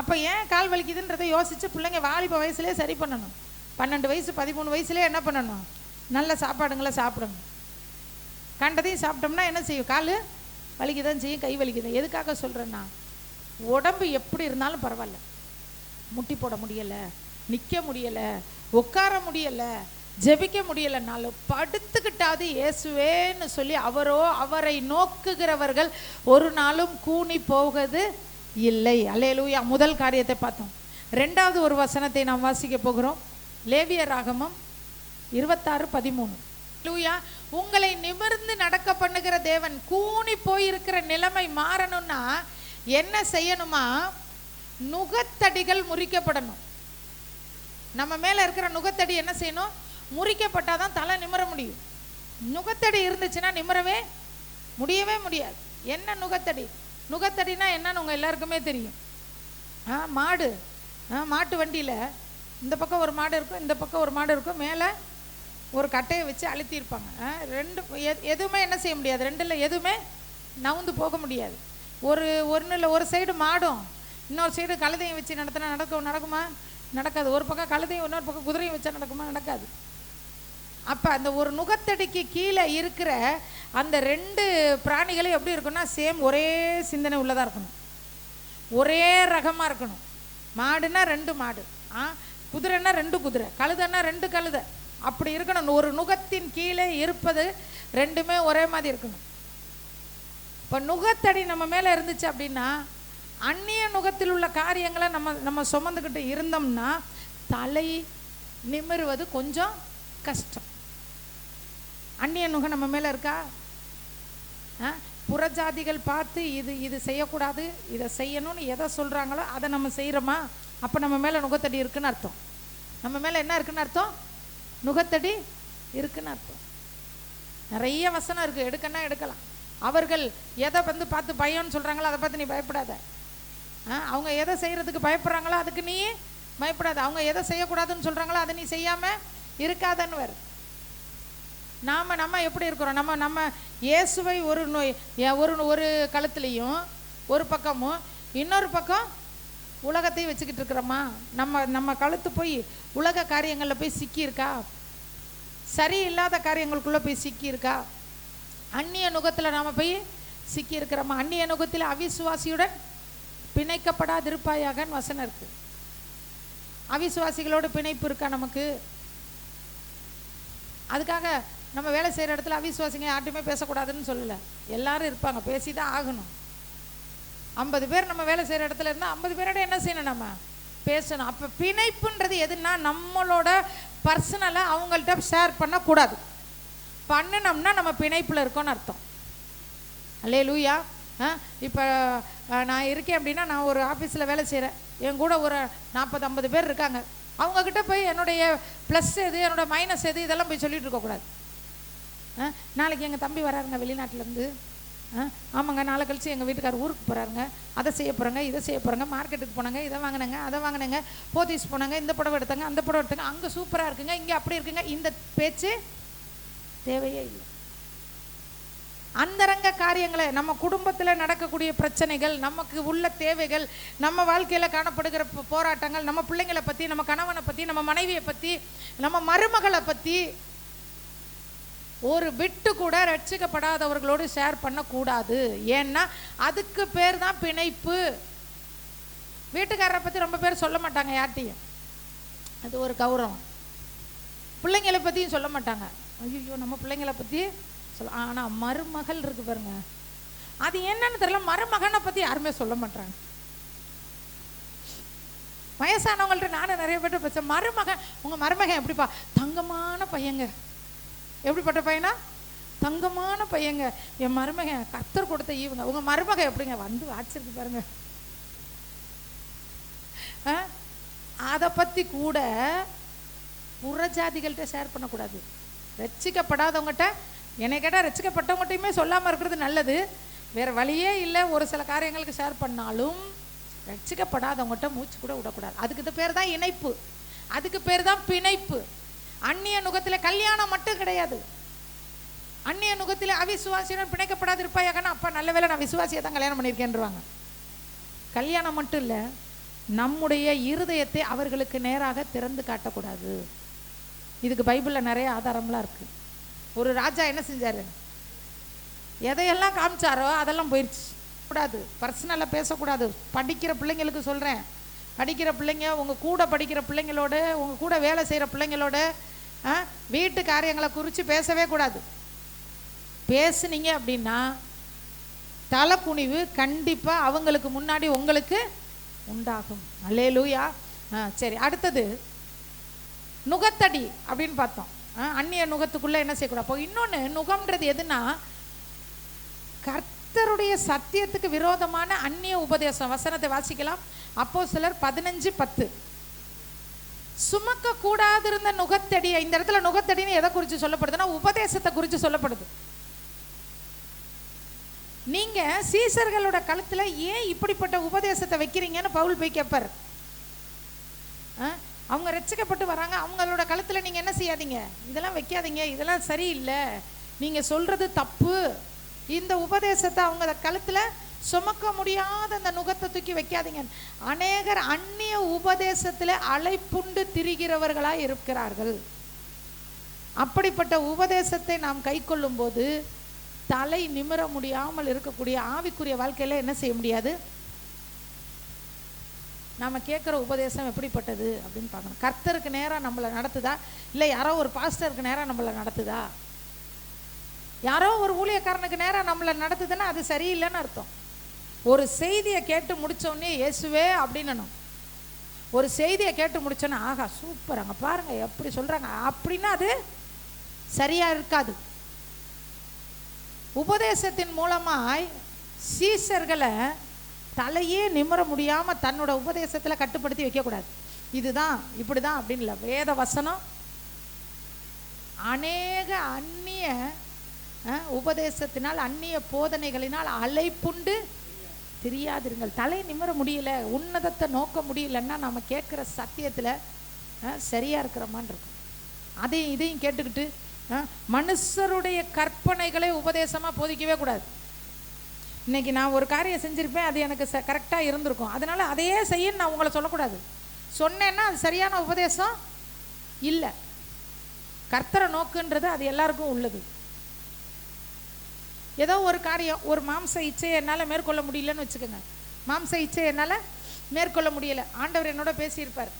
அப்போ ஏன் கால் வலிக்குதுன்றதை யோசித்து பிள்ளைங்க வாலிப வயசுலேயே சரி பண்ணணும். 12 வயசு 13 வயசுலேயே என்ன பண்ணணும், நல்ல சாப்பாடுங்களை சாப்பிடுங்க. கண்டதையும் சாப்பிட்டோம்னா என்ன செய்யும், கால் வலிக்குதான் செய்யும், கை வலிக்குது. எதுக்காக சொல்கிறேன்னா, உடம்பு எப்படி இருந்தாலும் பரவாயில்ல, முட்டி போட முடியலை, நிற்க முடியலை, உட்கார முடியலை, ஜெபிக்க முடியலைனாலும் படுத்துக்கிட்டாது இயேசுவேன்னு சொல்லி அவரை நோக்குகிறவர்கள் ஒரு நாளும் கூனி போவது இல்லை. அல்லேலூயா. முதல் காரியத்தை பார்த்தோம். ரெண்டாவது ஒரு வசனத்தை நாம் வாசிக்க போகிறோம். லேவியராகமம் 26:13. அல்லேலூயா. உங்களை நிமிர்ந்து நடக்க பண்ணுகிற தேவன். கூனி போயிருக்கிற நிலைமை மாறணும்னா என்ன செய்யணுமா, நுகத்தடிகள் முறிக்கப்படணும். நம்ம மேலே இருக்கிற நுகத்தடி என்ன செய்யணும், முறிக்கப்பட்டாதான் தலை நிமிர முடியும். நுகத்தடி இருந்துச்சுன்னா நிமிரவே முடியவே முடியாது. என்ன நுகத்தடி? நுகத்தடினா என்னன்னு உங்கள் எல்லாருக்குமே தெரியும். மாடு, மாட்டு வண்டியில் இந்த பக்கம் ஒரு மாடு இருக்கும், இந்த பக்கம் ஒரு மாடு இருக்கும், மேலே ஒரு கட்டையை வச்சு அழுத்தியிருப்பாங்க. ரெண்டு எதுவுமே என்ன செய்ய முடியாது, ரெண்டில் எதுவுமே நவுந்து போக முடியாது. ஒன்றில் ஒரு சைடு மாடும் இன்னொரு சைடு கழுதையும் வச்சு நடத்தினா நடக்குமா? நடக்காது. ஒரு பக்கம் கழுதையும் இன்னொரு பக்கம் குதிரையும் வச்சா நடக்குமா? நடக்காது. அப்போ அந்த ஒரு நுகத்தடிக்கு கீழே இருக்கிற அந்த 2 பிராணிகளும் எப்படி இருக்குன்னா, சேம் ஒரே சிந்தனை உள்ளதாக இருக்கணும், ஒரே ரகமாக இருக்கணும். மாடுனா 2 மாடு, குதிரைன்னா 2 குதிரை, கழுதைன்னா 2 கழுதை, அப்படி இருக்கணும். ஒரு நுகத்தின் கீழே இருப்பது ரெண்டுமே ஒரே மாதிரி இருக்கணும். இப்போ நுகத்தடி நம்ம மேலே இருந்துச்சு அப்படின்னா, அந்நிய நுகத்தில் உள்ள காரியங்களை நம்ம சுமந்துக்கிட்டு இருந்தோம்னா தலை நிமிருவது கொஞ்சம் கஷ்டம். அந்நிய நுகம் நம்ம மேலே இருக்கா? புறஜாதிகள் பார்த்து இது செய்யக்கூடாது, இதை செய்யணும்னு எதை சொல்கிறாங்களோ அதை நம்ம செய்கிறோமா? அப்போ நம்ம மேலே நுகத்தடி இருக்குன்னு அர்த்தம். நம்ம மேலே என்ன இருக்குன்னு அர்த்தம்? நுகத்தடி இருக்குன்னு அர்த்தம். நிறைய வசனம் இருக்குது, எடுக்கன்னா எடுக்கலாம். அவர்கள் எதை பார்த்து பயம்னு சொல்கிறாங்களோ அதை பார்த்து நீ பயப்படாத. அவங்க எதை செய்கிறதுக்கு பயப்படுறாங்களோ அதுக்கு நீ பயப்படாத. அவங்க எதை செய்யக்கூடாதுன்னு சொல்கிறாங்களோ அதை நீ செய்யாமல் இருக்காதன்னு வரு. நம்ம எப்படி இருக்கிறோம்? நம்ம இயேசுவை ஒரு கழுத்துலையும் ஒரு பக்கமும் இன்னொரு பக்கம் உலகத்தையும் வச்சுக்கிட்டு இருக்கிறோமா? நம்ம கழுத்து போய் உலக காரியங்களில் போய் சிக்கியிருக்கா? சரியில்லாத காரியங்களுக்குள்ளே போய் சிக்கியிருக்கா? அந்நிய நுகத்தில் நாம் போய் சிக்கி இருக்கிறோமா? அந்நிய நுகத்தில் அவிசுவாசியுடன் பிணைக்கப்படாதிருப்பாயாகன்னு வசனம் இருக்கு. அவிசுவாசிகளோட பிணைப்பு இருக்கா நமக்கு? அதுக்காக நம்ம வேலை செய்கிற இடத்துல அவிசுவாசிங்க யார்ட்டுமே பேசக்கூடாதுன்னு சொல்லலை, எல்லாரும் இருப்பாங்க, பேசி தான் ஆகணும். 50 பேர் நம்ம வேலை செய்கிற இடத்துல இருந்தால் 50 பேரோட என்ன செய்யணும், நம்ம பேசணும். அப்போ பிணைப்புன்றது எதுன்னா, நம்மளோட பர்சனலை அவங்கள்ட்ட ஷேர் பண்ணக்கூடாது. பண்ணினோம்னா நம்ம பிணைப்பில் இருக்கோன்னு அர்த்தம். அல்லேலூயா. இப்போ நான் இருக்கேன் அப்படின்னா, நான் ஒரு ஆஃபீஸில் வேலை செய்கிறேன், என் கூட ஒரு 40-50 பேர் இருக்காங்க. அவங்கக்கிட்ட போய் என்னுடைய ப்ளஸ் எது, என்னோட மைனஸ் எது, இதெல்லாம் போய் சொல்லிட்டு இருக்கக்கூடாது. நாளைக்கு எங்கள் தம்பி வராருங்க வெளிநாட்டிலேருந்து, ஆமாங்க, நாளை கழிச்சு எங்கள் வீட்டுக்கார் ஊருக்கு போகிறாருங்க, அதை செய்ய போகிறாங்க, இதை செய்ய போகிறாங்க, மார்க்கெட்டுக்கு போனாங்க, இதை வாங்கினாங்க, அதை வாங்கினாங்க, போத்தீஸ் போனாங்க, இந்த புடவை எடுத்தாங்க, அந்த புடவை எடுத்தாங்க, அங்கே சூப்பராக இருக்குங்க, இங்கே அப்படி இருக்குங்க. இந்த பேச்சு தேவையே இல்லை. அந்தரங்க காரியங்களை, நம்ம குடும்பத்தில் நடக்கக்கூடிய பிரச்சனைகள், நமக்கு உள்ள தேவைகள், நம்ம வாழ்க்கையில் காணப்படுகிற போராட்டங்கள், நம்ம பிள்ளைங்களை பற்றி, நம்ம கணவனை பற்றி, நம்ம மனைவியை பற்றி, நம்ம மருமகளை பற்றி ஒரு விட்டு கூட ரட்சிக்கப்படாதவர்களோடு ஷேர் பண்ணக்கூடாது. ஏன்னா அதுக்கு பேர் தான் பிணைப்பு. வீட்டுக்காரரை பற்றி ரொம்ப பேர் சொல்ல மாட்டாங்க யார்ட்டையும், அது ஒரு கௌரவம். பிள்ளைங்களை பற்றியும் சொல்ல மாட்டாங்க, ஐயோ நம்ம பிள்ளைங்களை பற்றி சொல்ல. ஆனால் மருமகள் இருக்கு பாருங்க, அது என்னன்னு தெரியல, மருமகனை பற்றி யாருமே சொல்ல மாட்டாங்க. வயசானவங்கள்ட்ட நானும் நிறைய பேர்ட்ட பேச, மருமகன், உங்கள் மருமகன் எப்படிப்பா? தங்கமான பையங்க. எப்படிப்பட்ட பையனா? தங்கமான பையங்க. என் மருமகன் கர்த்தர் கொடுத்த ஈவுங்க. உங்கள் மருமகன் எப்படிங்க? வந்து வாட்சிருக்கு பாருங்க. அதை பற்றி கூட புறஜாதிகள்கிட்ட ஷேர் பண்ணக்கூடாது. ரட்சிக்கப்படாதவங்ககிட்ட, என்னை கேட்டால் ரட்சிக்கப்பட்டவங்ககிட்டையுமே சொல்லாமல் இருக்கிறது நல்லது. வேறு வழியே இல்லை, ஒரு சில காரியங்களுக்கு ஷேர் பண்ணாலும் ரட்சிக்கப்படாதவங்ககிட்ட மூச்சு கூட விடக்கூடாது. அதுக்கு பேர் தான் இணைப்பு, அதுக்கு பேர் தான் பிணைப்பு. அந்நிய நுகத்தில் கல்யாணம் மட்டும் கிடையாது. அந்நிய நுகத்தில் அவிசுவாசியுடன் பிணைக்கப்படாது இருப்பாயாகனா, அப்பா நல்ல வேளை நான் விசுவாசியை தான் கல்யாணம் பண்ணியிருக்கேன்றாங்க. கல்யாணம் மட்டும் இல்லை, நம்முடைய இருதயத்தை அவர்களுக்கு நேராக திறந்து காட்டக்கூடாது. இதுக்கு பைபிளில் நிறைய ஆதாரம்லாம் இருக்குது. ஒரு ராஜா என்ன செஞ்சார்? எதையெல்லாம் காமிச்சாரோ அதெல்லாம் போயிடுச்சு. கூடாது, பர்சனலாக பேசக்கூடாது. படிக்கிற பிள்ளைங்களுக்கு சொல்கிறேன், படிக்கிற பிள்ளைங்க உங்கள் கூட படிக்கிற பிள்ளைங்களோட, உங்கள் கூட வேலை செய்கிற பிள்ளைங்களோட வீட்டு காரியங்களை குறித்து பேசவே கூடாது. பேசுனீங்க அப்படின்னா தலை குனிவு கண்டிப்பாக அவங்களுக்கு முன்னாடி உங்களுக்கு உண்டாகும். அல்லேலூயா. சரி, அடுத்தது நுகத்தடி அப்படின்னு பார்த்தோம். அந்நிய நுகத்துக்குள்ளே என்ன செய்யக்கூடாது. அப்போ இன்னொன்று நுகம்ன்றது எதுனா, கர்த்தருடைய சத்தியத்துக்கு விரோதமான அந்நிய உபதேசம். வசனத்தை வாசிக்கலாம். அப்போஸ்தலர் 15:10. சுமக்க கூடாதிருந்த நுகத்தடியை, இந்த இடத்துல நுகத்தடின்னு எதை குறித்து சொல்லப்படுதுன்னா உபதேசத்தை குறித்து சொல்லப்படுது. நீங்க சீசர்களோட கழுத்துல ஏன் இப்படிப்பட்ட உபதேசத்தை வைக்கிறீங்கன்னு பவுல் போய் கேட்பார். அவங்க ரட்சிக்கப்பட்டு வராங்க, அவங்களோட கழுத்துல நீங்க என்ன செய்யாதீங்க, இதெல்லாம் வைக்காதீங்க, இதெல்லாம் சரியில்லை, நீங்க சொல்றது தப்பு. இந்த உபதேசத்தை அவங்க கழுத்துல சுமக்க முடியாத அந்த நுகத்தை தூக்கி வைக்காதீங்க. அநேகர் அந்நிய உபதேசத்துல அலைப்புண்டு திரிகிறவர்களாய் இருக்கிறார்கள். அப்படிப்பட்ட உபதேசத்தை நாம் கை கொள்ளும் போது தலை நிமிர முடியாமல் இருக்கக்கூடிய ஆவிக்குரிய வாழ்க்கையில என்ன செய்ய முடியாது. நாம கேட்குற உபதேசம் எப்படிப்பட்டது அப்படின்னு பார்க்கணும். கர்த்தருக்கு நேராக நம்மளை நடத்துதா, இல்லை யாரோ ஒரு பாஸ்டருக்கு நேராக நம்மளை நடத்துதா? யாரோ ஒரு ஊழியக்காரனுக்கு நேராக நம்மளை நடத்துதுன்னா அது சரியில்லைன்னு அர்த்தம். ஒரு செய்தியை கேட்டு முடித்தோடனே இயேசுவே அப்படின்னணும். ஒரு செய்தியை கேட்டு முடிச்சோன்னா ஆகா சூப்பர், அங்கே பாருங்க எப்படி சொல்கிறாங்க அப்படின்னா அது சரியாக இருக்காது. உபதேசத்தின் மூலமாய் சீசர்களை தலையே நிமிர முடியாமல் தன்னோட உபதேசத்தில் கட்டுப்படுத்தி வைக்கக்கூடாது. இதுதான் இப்படி தான் அப்படின்னு இல்லை. வேத வசனம் அநேக அந்நிய உபதேசத்தினால் அந்நிய போதனைகளினால் அலைப்புண்டு தெரியாதிருங்கள். தலை நிமிர முடியல, உன்னதத்தை நோக்க முடியலன்னா நம்ம கேட்குற சத்தியத்தில் சரியாக இருக்கிறோமான் இருக்கும். அதையும் இதையும் கேட்டுக்கிட்டு மனுஷருடைய கற்பனைகளை உபதேசமாக போதிக்கவே கூடாது. இன்னைக்கு நான் ஒரு காரியம் செஞ்சுருப்பேன், அது எனக்கு கரெக்டாக இருந்திருக்கும், அதனால அதையே செய்யன்னு நான் உங்களை சொல்லக்கூடாது. சொன்னேன்னா அது சரியான உபதேசம் இல்லை. கர்த்தரை நோக்குன்றது அது எல்லாருக்கும் உள்ளது. ஏதோ ஒரு காரியம், ஒரு மாம்ச இச்சையை என்னால் மேற்கொள்ள முடியலன்னு வச்சுக்கோங்க. மாம்ச இச்சையை என்னால் மேற்கொள்ள முடியலை. ஆண்டவர் என்னோட பேசியிருப்பார்,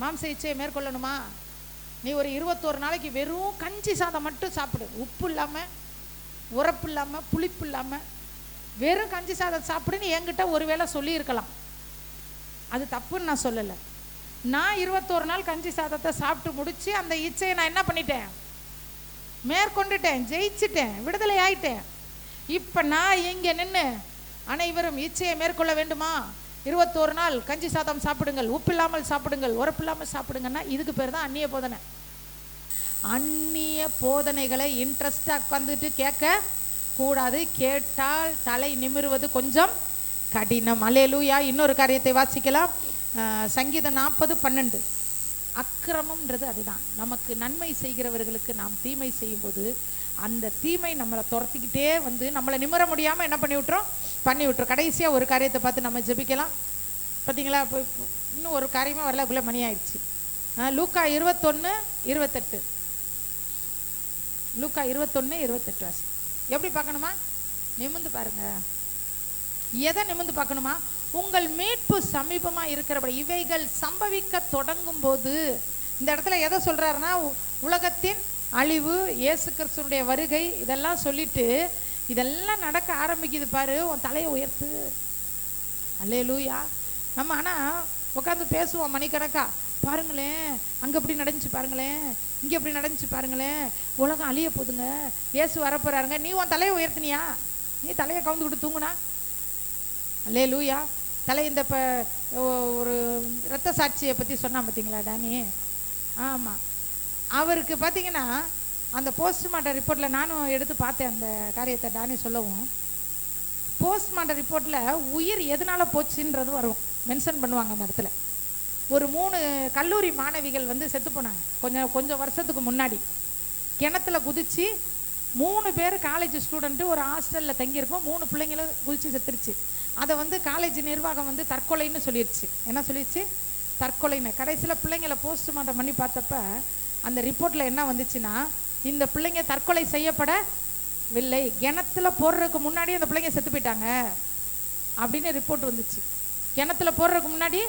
மாம்ச இச்சையை மேற்கொள்ளணுமா, நீ ஒரு 21 நாளைக்கு வெறும் கஞ்சி சாதம் மட்டும் சாப்பிடு, உப்பு இல்லாமல் உரப்பு இல்லாமல் புளிப்பு இல்லாமல் வெறும் கஞ்சி சாதம் சாப்பிடுன்னு என்கிட்ட ஒருவேளை சொல்லியிருக்கலாம். அது தப்புன்னு நான் சொல்லலை. நான் 21 நாள் கஞ்சி சாதத்தை சாப்பிட்டு முடித்து அந்த இச்சையை நான் என்ன பண்ணிட்டேன், மேற்கொண்டுட்டேன், ஜெயிச்சிட்டேன், விடுதலை ஆயிட்டேன். இப்போ நான் இங்கே நின்று அனைவரும் இச்சையை மேற்கொள்ள வேண்டுமா, 21 நாள் கஞ்சி சாதம் சாப்பிடுங்கள், உப்பு இல்லாமல் சாப்பிடுங்கள், உரப்பு இல்லாமல் சாப்பிடுங்கன்னா இதுக்கு பேர் தான் அந்நிய போதனை. அந்நிய போதனைகளை இன்ட்ரெஸ்டாக உட்காந்துட்டு கேட்க கூடாது. கேட்டால் தலை நிமிருவது கொஞ்சம் கடினம். அல்லேலூயா. இன்னொரு காரியத்தை வாசிக்கலாம். சங்கீதம் 40:12. அக்கிரமம்ன்றது அதுதான். நமக்கு நன்மை செய்கிறவர்களுக்கு நாம் தீமை செய்யும்போது அந்த தீமை நம்மளை துரத்திக்கிட்டே வந்து நம்மளை நிமிர முடியாமல் என்ன பண்ணி விட்டுரும். கடைசியாக ஒரு காரியத்தை பார்த்து நம்ம ஜெபிக்கலாம். பார்த்தீங்களா, இப்போ இன்னும் ஒரு காரியமே வரலக்குள்ளே மணி ஆயிடுச்சு. லூக்கா 21:28. லூக்கா 21:28 வாசி. எப்படி பார்க்கணுமா, நிமிர்ந்து பாருங்க. எதை நிமிர்ந்து பார்க்கணுமா, உங்கள் மீட்பு சமீபமாக இருக்கிறபடி இவைகள் சம்பவிக்க தொடங்கும் போது. இந்த இடத்துல எதை சொல்கிறாருன்னா உலகத்தின் அழிவு, இயேசு கிறிஸ்துடைய வருகை, இதெல்லாம் சொல்லிட்டு இதெல்லாம் நடக்க ஆரம்பிக்குது பாரு, உன் தலையை உயர்த்து. அல்லேலூயா. நம்ம ஆனால் உட்காந்து பேசுவோம் மணிக்கணக்கா, பாருங்களேன் அங்கே இப்படி நடந்துச்சு பாருங்களேன், இங்கே இப்படி நடந்துச்சு பாருங்களேன், உலகம் அழிய போதுங்க, இயேசு வரப்போறாருங்க. நீ உன் தலையை உயர்த்தினியா? நீ தலையை கவுந்து விட்டு தூங்குனா? அல்லேலூயா. தலை இந்த இப்போ ஒரு இரத்த சாட்சியை பற்றி சொன்னான் பார்த்தீங்களா டேனி? ஆமாம், அவருக்கு பார்த்தீங்கன்னா அந்த போஸ்ட்மார்ட்டம் ரிப்போர்ட்டில் நானும் எடுத்து பார்த்தேன் அந்த காரியத்தை டானி சொல்லவும். போஸ்ட்மார்ட்டம் ரிப்போர்ட்டில் உயிர் எதனால் போச்சுன்றது வரும், மென்ஷன் பண்ணுவாங்க அந்த இடத்துல. ஒரு 3 கல்லூரி மாணவிகள் வந்து செத்து போனாங்க கொஞ்சம் வருஷத்துக்கு முன்னாடி. கிணத்துல குதிச்சு 3 பேர் காலேஜ் ஸ்டூடெண்ட்டு ஒரு ஹாஸ்டலில் தங்கியிருக்கோம். 3 பிள்ளைங்களும் குதிச்சு செத்துருச்சு. அதை வந்து காலேஜ் நிர்வாகம் வந்து தற்கொலைன்னு சொல்லிடுச்சு. என்ன சொல்லிடுச்சு? தற்கொலைன்னு. கடைசியில் பிள்ளைங்களை போஸ்ட்மார்ட்டம் பண்ணி பார்த்தப்ப அந்த ரிப்போர்ட்டில் என்ன வந்துச்சுன்னா, இந்த பிள்ளைங்க தற்கொலை செய்யப்படவில்லை, கிணத்துல போடுறதுக்கு முன்னாடி அந்த பிள்ளைங்க செத்து போயிட்டாங்க அப்படின்னு ரிப்போர்ட் வந்துச்சு. கிணத்துல போடுறதுக்கு முன்னாடி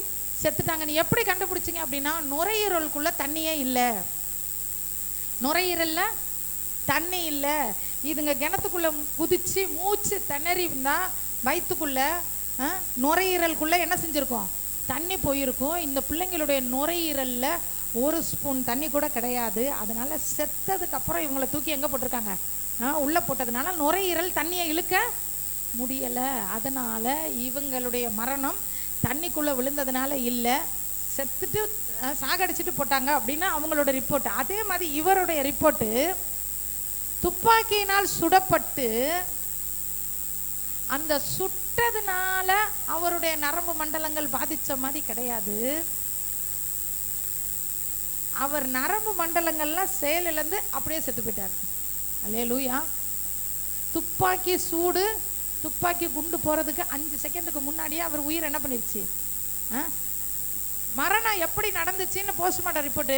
செத்துட்டாங்க. நீ எப்படி கண்டுபிடிச்சிங்க அப்படின்னா, நுரையீரலுக்குள்ள தண்ணியே இல்லை, நுரையீரல்ல தண்ணி இல்லை. இதுங்க கிணத்துக்குள்ள குதிச்சு மூச்சு திணறி இருந்தா வயிற்றுக்குள்ள நுரையீரலுக்குள்ள என்ன செஞ்சுருக்கோம்? தண்ணி போயிருக்கும். இந்த பிள்ளைங்களுடைய நுரையீரல்ல 1 ஸ்பூன் தண்ணி கூட கிடையாது. அதனால செத்ததுக்கு அப்புறம் இவங்களை தூக்கி எங்கே போட்டிருக்காங்க? உள்ளே போட்டதுனால நுரையீரல் தண்ணியை இழுக்க முடியலை. அதனால் இவங்களுடைய மரணம் தண்ணிக்குள்ளே விழுந்ததுனால இல்லை, செத்துட்டு சாகடிச்சிட்டு போட்டாங்க அப்படின்னு அவங்களோட ரிப்போர்ட். அதே மாதிரி இவருடைய ரிப்போர்ட்டு துப்பாக்கியினால் சுடப்பட்டு அந்த சுட்டதுனால அவருடைய நரம்பு மண்டலங்கள் பாதிச்ச மாதிரி கிடையாது. அவர் நரம்பு மண்டலங்கள்லாம் செயலிழந்து அப்படியே செத்து போயிட்டார். அல்லேலூயா. துப்பாக்கி சூடு, துப்பாக்கி குண்டு போகிறதுக்கு 5 செகண்டுக்கு முன்னாடியே அவர் உயிர் என்ன பண்ணிருச்சு? மரணம் எப்படி நடந்துச்சுன்னு போஸ்ட்மார்ட்டம் ரிப்போர்ட்டு,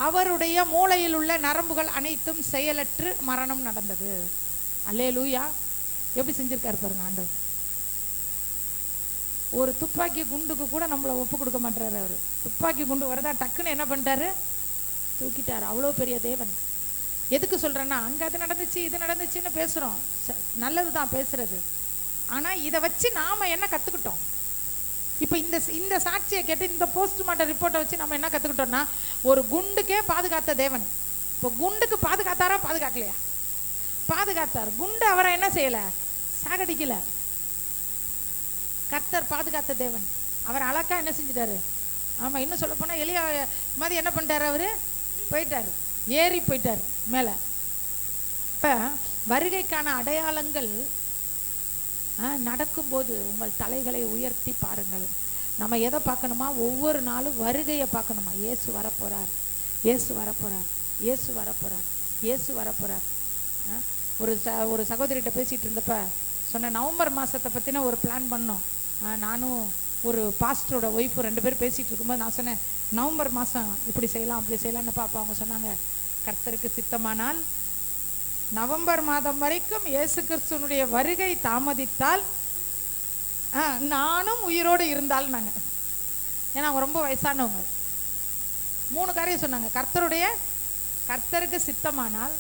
அவருடைய மூளையில் உள்ள நரம்புகள் அனைத்தும் செயலற்று மரணம் நடந்தது. அல்லேலூயா. எப்படி செஞ்சிருக்காரு பாருங்க ஆண்டவர். ஒரு துப்பாக்கி குண்டுக்கு கூட நம்மளை ஒப்பு கொடுக்க மாட்டாரு அவர். துப்பாக்கி குண்டு வரதா டக்குன்னு என்ன பண்ணிட்டாரு? தூக்கிட்டார். அவ்வளோ பெரிய தேவன். எதுக்கு சொல்கிறேன்னா, அங்கே அது நடந்துச்சு இது நடந்துச்சுன்னு பேசுகிறோம், நல்லது தான் பேசுறது. ஆனால் இதை வச்சு நாம் என்ன கற்றுக்கிட்டோம்? இப்போ இந்த சாட்சியை கேட்டு இந்த போஸ்ட்மார்ட்டம் ரிப்போர்ட்டை வச்சு நம்ம என்ன கற்றுக்கிட்டோம்னா, ஒரு குண்டுக்கே பாதுகாத்த தேவன் இப்போ குண்டுக்கு பாதுகாத்தாரா பாதுகாக்கலையா? பாதுகாத்தார். குண்டு அவரை என்ன செய்யலை? சாகடிக்கலை. கர்த்தர் பாதுகாத்த தேவன். அவர் அழகா என்ன செஞ்சிட்டாரு? ஆமாம், இன்னும் சொல்ல போனால் எலியா மாதிரி என்ன பண்ணிட்டார்? அவர் போயிட்டார், ஏறி போயிட்டார் மேலே. இப்போ வருகைக்கான அடையாளங்கள் நடக்கும்போது உங்கள் தலைகளை உயர்த்தி பாருங்கள். நம்ம எதை பார்க்கணுமா? ஒவ்வொரு நாளும் வருகையை பார்க்கணுமா? இயேசு வரப்போகிறார், இயேசு வரப்போகிறார், இயேசு வரப்போகிறார், இயேசு வரப்போகிறார். ஒரு சகோதரிகிட்ட பேசிகிட்டு இருந்தப்ப சொன்னேன், நவம்பர் மாதத்தை பற்றின ஒரு பிளான் பண்ணோம். நானும் ஒரு பாஸ்டரோட ஒய்ஃபு 2 பேர் பேசிகிட்டு இருக்கும்போது நான் சொன்னேன், நவம்பர் மாதம் இப்படி செய்யலாம் அப்படி செய்யலான்னு பார்ப்போம். அவங்க சொன்னாங்க, கர்த்தருக்கு சித்தமானால் நவம்பர் மாதம் வரைக்கும் இயேசு கிறிஸ்துவனுடைய வருகை தாமதித்தால் நானும் உயிரோடு இருந்தால் நாங்கள், ஏன்னா அவங்க ரொம்ப வயசானவங்க, 3 காரியம் சொன்னாங்க. கர்த்தருக்கு சித்தமானால்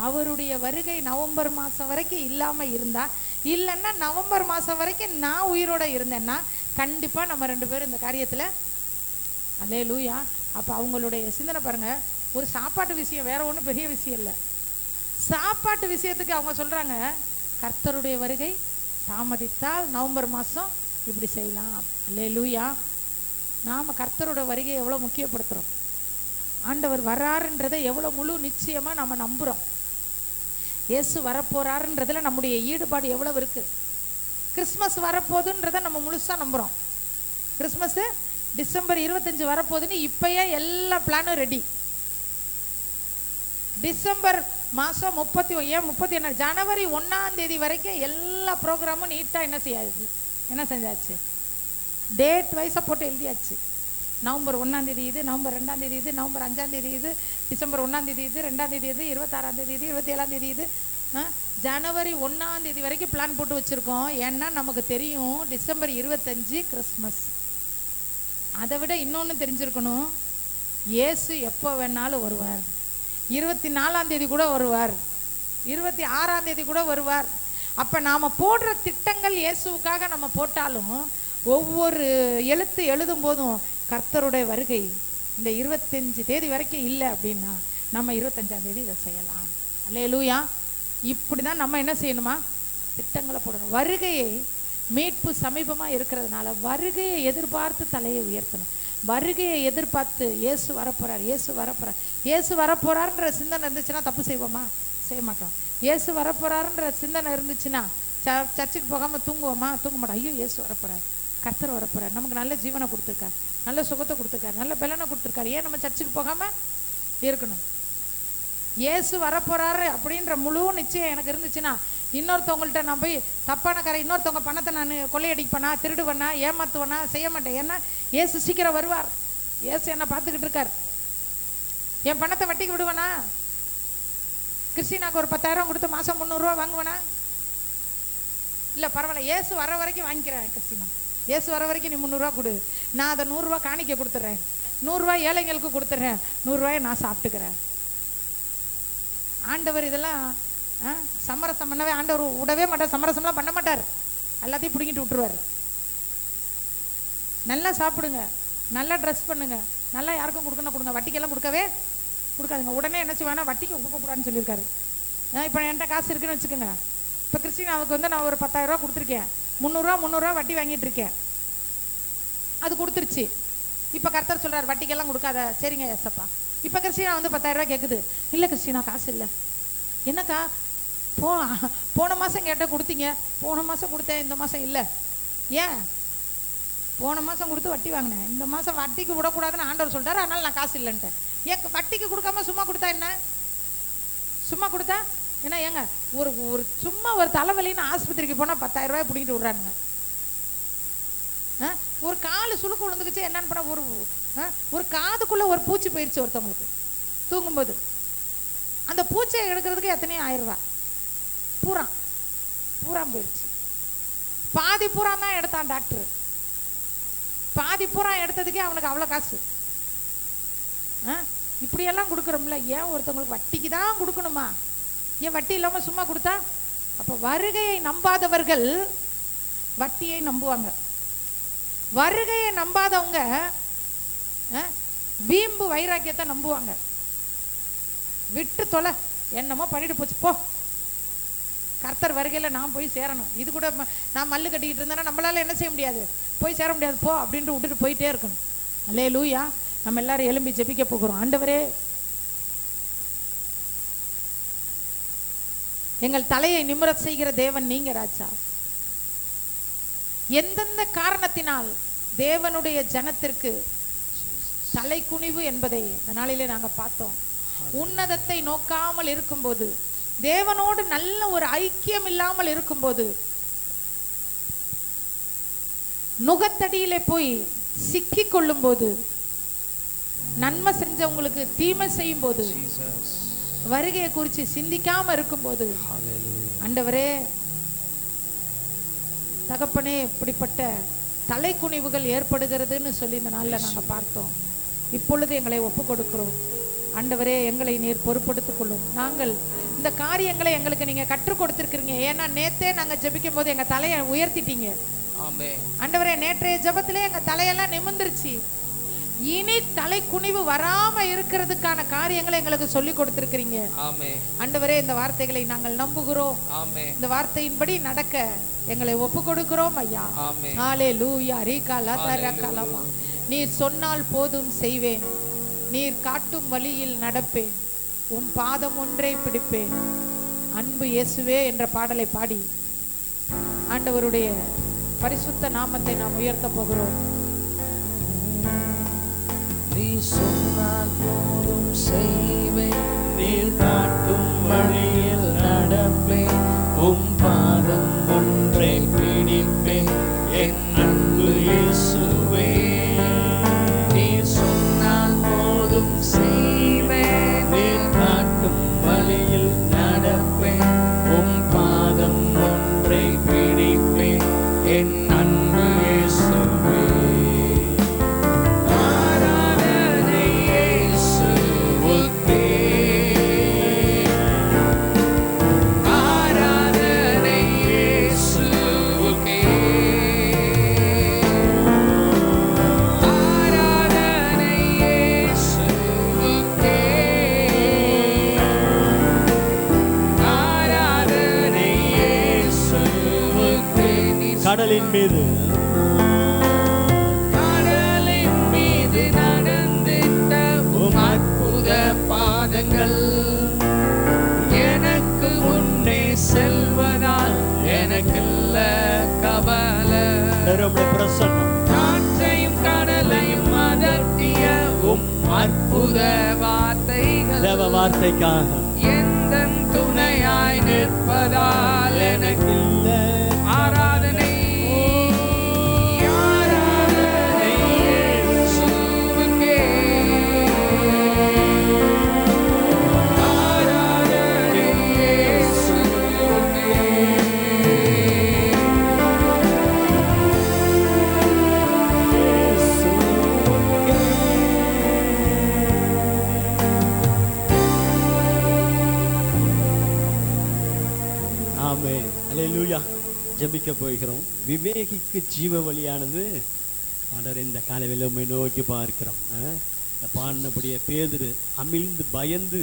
அவருடைய வருகை நவம்பர் மாதம் வரைக்கும் இல்லாமல் இருந்தால், இல்லைன்னா நவம்பர் மாதம் வரைக்கும் நான் உயிரோடு இருந்தேன்னா கண்டிப்பாக நம்ம 2 பேரும் இந்த காரியத்தில் அல்லேலூயா. அப்போ அவங்களுடைய சிந்தனை பாருங்கள். ஒரு சாப்பாட்டு விஷயம், வேற ஒன்றும் பெரிய விஷயம் இல்லை. சாப்பாட்டு விஷயத்துக்கு அவங்க சொல்கிறாங்க, கர்த்தருடைய வருகை தாமதித்தால் நவம்பர் மாதம் இப்படி செய்யலாம். அல்லேலூயா. நாம் கர்த்தரோட வருகையை எவ்வளோ முக்கியப்படுத்துகிறோம், ஆண்டவர் வராருன்றதை எவ்வளோ முழு நிச்சயமாக நம்ம நம்புகிறோம். இயேசு வரப்போறாருன்றதுல நம்முடைய ஈடுபாடு எவ்வளவு இருக்குது. கிறிஸ்மஸ் வரப்போகுதுன்றதை நம்ம முழுசாக நம்புகிறோம். கிறிஸ்மஸ்ஸு டிசம்பர் 25 வரப்போகுதுன்னு இப்போயே எல்லா பிளானும் ரெடி. டிசம்பர் மாதம் 31 ஜனவரி 1ஆம் தேதி வரைக்கும் எல்லா ப்ரோக்ராமும் நீட்டாக என்ன செஞ்சாச்சு, டேட் வைஸாக போட்டு எழுதியாச்சு. நவம்பர் 1ஆம் தேதி இது, நவம்பர் 2ஆம் தேதி இது, நவம்பர் 5ஆம் தேதி இது, டிசம்பர் 1ஆம் தேதி இது, 2ஆம் தேதி இது, 26ஆம் தேதி இது, 27ஆம் தேதி இது, ஜனவரி 1ஆம் தேதி வரைக்கும் பிளான் போட்டு வச்சுருக்கோம். ஏன்னா நமக்கு தெரியும் டிசம்பர் 25 கிறிஸ்மஸ். அதை விட இன்னொன்று தெரிஞ்சிருக்கணும், இயேசு எப்போ வேணாலும் வருவார். 24ஆம் தேதி கூட வருவார், 26ஆம் தேதி கூட வருவார். அப்போ நாம் போடுற திட்டங்கள் இயேசுவுக்காக நம்ம போட்டாலும் ஒவ்வொரு எழுத்து எழுதும் போதும் கர்த்தருடைய வருகை இந்த 25 தேதி வரைக்கும் இல்லை அப்படின்னா நம்ம 25ஆம் தேதி இதை செய்யலாம். அல்லேலூயா. இப்படி தான் நம்ம என்ன செய்யணுமா, திட்டங்களை போடணும். வருகையை மீட்பு சமீபமாக இருக்கிறதுனால வருகையை எதிர்பார்த்து தலையை உயர்த்தணும். வருகையை எதிர்பார்த்து இயேசு வரப்போறார், இயேசு வரப்போறார், இயேசு வரப்போறாருன்ற சிந்தனை இருந்துச்சுன்னா தப்பு செய்வோமா? செய்ய மாட்டோம். இயேசு வரப்போறாருன்ற சிந்தனை இருந்துச்சுன்னா சர்ச்சுக்கு போகாமல் தூங்குவோமா? தூங்க மாட்டோம். ஐயோ இயேசு வரப்போறார், கர்த்தர் வரப்போறார், நமக்கு நல்ல ஜீவனை கொடுத்துருக்கார், நல்ல சுகத்தை கொடுத்துருக்கார், நல்ல பலனை கொடுத்துருக்காரு, ஏன் நம்ம சர்ச்சுக்கு போகாமல் இருக்கணும்? இயேசு வரப்போறாரு அப்படின்ற முழு நிச்சயம் எனக்கு இருந்துச்சுன்னா இன்னொருத்தவங்கள்ட்ட நான் போய் தப்பான கரை, இன்னொருத்தவங்க பணத்தை நான் கொள்ளையடிப்பேனா, திருடுவேனா, ஏமாத்துவேனா? செய்ய மாட்டேன். ஏன்னா இயேசு சீக்கிரம் வருவார். இயேசு என்ன பார்த்துக்கிட்டு இருக்கார். என் பணத்தை வட்டிக்கு விடுவேனா? கிறிஸ்டினாக்கு ஒரு 10,000 கொடுத்து மாதம் 300 ரூபா வாங்குவேனா? இல்லை, பரவாயில்ல, இயேசு வர வரைக்கும் வாங்கிக்கிறேன். கிறிஸ்டினா, இயேசு வர வரைக்கும் நீ 300 ரூபா கொடு, நான் அதை 100 ரூபா காணிக்க கொடுத்துட்றேன், 100 ரூபா ஏழைங்களுக்கு கொடுத்துட்றேன், 100 ரூபாயை நான் சாப்பிட்டுக்கிறேன். ஆண்டவர் இதெல்லாம் சமரசம் பண்ணவே ஆண்டவர் விடவே மாட்டார். சமரசம்லாம் பண்ண மாட்டார், எல்லாத்தையும் பிடிங்கிட்டு விட்டுருவார். நல்லா சாப்பிடுங்க, நல்லா ட்ரெஸ் பண்ணுங்க, நல்லா யாருக்கும் கொடுக்கணும் கொடுங்க, வட்டிக்கெல்லாம் கொடுக்கவே கொடுக்காதுங்க. உடனே என்ன செய்வானா, வட்டிக்கு கொடுக்கக்கூடாதுன்னு சொல்லியிருக்காரு. இப்போ என்கிட்ட காசு இருக்குன்னு வச்சுக்கோங்க. இப்போ கிறிஸ்டினாவுக்கு வந்து நான் ஒரு 10,000 ரூபா கொடுத்துருக்கேன், 300 ரூபா வட்டி வாங்கிட்டு இருக்கேன், அது கொடுத்துருச்சு. இப்போ கர்த்தர் சொல்கிறார் வட்டிக்கெல்லாம் கொடுக்காத. சரிங்க ஏசப்பா. இப்போ கிறிஸ்டினா வந்து 10,000 ரூபா கேட்குது. இல்லை கிறிஸ்டினா, காசு இல்லை. என்னக்கா, போன மாதம் கேட்டால் கொடுத்தீங்க, போன மாதம் கொடுத்தேன், இந்த மாதம் இல்லை. ஏன்? போன மாதம் கொடுத்து வட்டி வாங்கினேன், இந்த மாதம் வட்டிக்கு விடக்கூடாதுன்னு ஆண்டவர் சொல்லிட்டாரு, அதனால் நான் காசு இல்லைன்ட்டேன். ஏன் வட்டிக்கு கொடுக்காம சும்மா கொடுத்தா என்ன? சும்மா கொடுத்தா என்ன? ஏங்க, ஒரு ஒரு சும்மா ஒரு தலைவலின்னு ஆஸ்பத்திரிக்கு போனால் 10,000 ரூபாய் பிடிக்கிட்டு விட்றானுங்க. ஒரு கால் சுளுக்கு விழுந்துக்குச்சு, என்னன்னு பண்ண, ஒரு காதுக்குள்ளே ஒரு பூச்சி போயிடுச்சு ஒருத்தவங்களுக்கு தூங்கும்போது. அந்த பூச்சியை எடுக்கிறதுக்கு எத்தனையோ 1000 ரூபா. பூரா போயிடுச்சு. பாதி பூரா தான் எடுத்தான் டாக்டர். பாதி பூரா எடுத்ததுக்கே அவனுக்கு அவ்வளோ காசு. இப்படியெல்லாம் கொடுக்குறோம்ல, ஏன் ஒருத்தவங்களுக்கு வட்டிக்கு தான் கொடுக்கணுமா? ஏன் வட்டி இல்லாமல் சும்மா கொடுத்தா? அப்போ வருகையை நம்பாதவர்கள் வட்டியை நம்புவாங்க. வருகையை நம்பாதவங்க வீம்பு வைராக்கியத்தை நம்புவாங்க. விட்டு தொலை, என்னமோ பண்ணிட்டு போச்சு போ, கர்த்தர் வருகையில் நான் போய் சேரணும். இது கூட நான் மல்லு கட்டிக்கிட்டு இருந்தேன்னா நம்மளால என்ன செய்ய முடியாது, போய் சேர முடியாது, போ அப்படின்ட்டு விட்டுட்டு போயிட்டே இருக்கணும். அல்லேலூயா. நம்ம எல்லாரும் எழும்பி ஜெபிக்க போகிறோம். ஆண்டவரே, எங்கள் தலையை நிமிரச் செய்கிற தேவன் நீங்க ராஜா. எந்தெந்த காரணத்தினால் தேவனுடைய ஜனத்திற்கு தலை குனிவு என்பதை இந்த நாளிலே நாங்க பார்த்தோம். உன்னதத்தை நோக்காமல் இருக்கும்போது, தேவனோடு நல்ல ஒரு ஐக்கியம் இல்லாமல் இருக்கும்போது, நுகத்தடியிலே போய் சிக்கி கொள்ளும் போது, நன்மை செஞ்சவங்களுக்கு தீமை செய்யும் போது, வருகையை குறித்து சிந்திக்காம இருக்கும்போது, ஆண்டவரே தகப்பனே, இப்படிப்பட்ட தலை குனிவுகள் ஏற்படுகிறதுன்னு சொல்லி இந்த நாளில் நாங்கள் பார்த்தோம். இப்பொழுது எங்களை ஒப்பு கொடுக்கிறோம். ஆண்டவரே, எங்களை நீர் பொறுப்படுத்திக் கொள்ளும். நாங்கள் இந்த காரியங்களை எங்களுக்கு நீங்க கற்றுக் கொடுத்திருக்கிறீங்க. ஏன்னா நேத்தே நாங்கள் ஜெபிக்கும் போது எங்க தலையை உயர்த்திட்டீங்க. ஆண்டவரே, நேற்றைய ஜெபத்திலே எங்க தலையெல்லாம் நிமிர்ந்துருச்சு. இனி தலை குனிவு வராம இருக்கிறதுக்கான காரியங்களை எங்களுக்கு சொல்லி கொடுத்திருக்கிறீங்க. ஆண்டவரே, இந்த வார்த்தைகளை நாங்கள் நம்புகிறோம். இந்த வார்த்தையின்படி நடக்க எங்களை ஒப்பு கொடுக்கிறோம் ஐயா. ஹல்லேலூயா. ரீகாலா. நீர் சொன்னால் போதும் செய்வேன், நீர் காட்டும் வழியில் நடப்பேன், உம் பாதம் ஒன்றை பிடிப்பேன், அன்பு இயேசுவே என்ற பாடலை பாடி ஆண்டவருடைய பரிசுத்த நாமத்தை நாம் உயர்த்த போகிறோம். நீ சொன்னால் போதும் செய்வேன், நீர் காட்டும் வழியில் நடப்பேன், உம் பாதம் ஒன்றை பிடிப்பேன், என் அன்பு இயேசுவே. நீர் சொன்னால் போதும் செய்வேன், நீர் காட்டும் வழியில் நடப்பேன், உம் பாதம் ஒன்றை பிடிப்பேன், என் அன்பு இயேசுவே. கடலின் மீது பாதங்கள் எனக்கு முன்னே செல்வதால் எனக்குள்ள கவலை. நம்முடைய பிரசன்னம் காற்றையும் கடலையும் அதட்டிய அற்புத வார்த்தைகள் தேவ வார்த்தைக்காக எந்தன் துணையாய் நிற்பதால் எனக்கு ஆராதனை ஆராதனை இயேசுவுக்கே. ஆராதனை இயேசுவுக்கே. ஆமென். அல்லேலூயா. ஜெபிக்க போகிறோம். விவேகிக்கு ஜீவ வழியானது ஆண்டவர் இந்த காலையில் உம்மை நோக்கி பார்க்கிறோம். இந்த பாடினபடியே பேதுரு அமிழ்ந்து பயந்து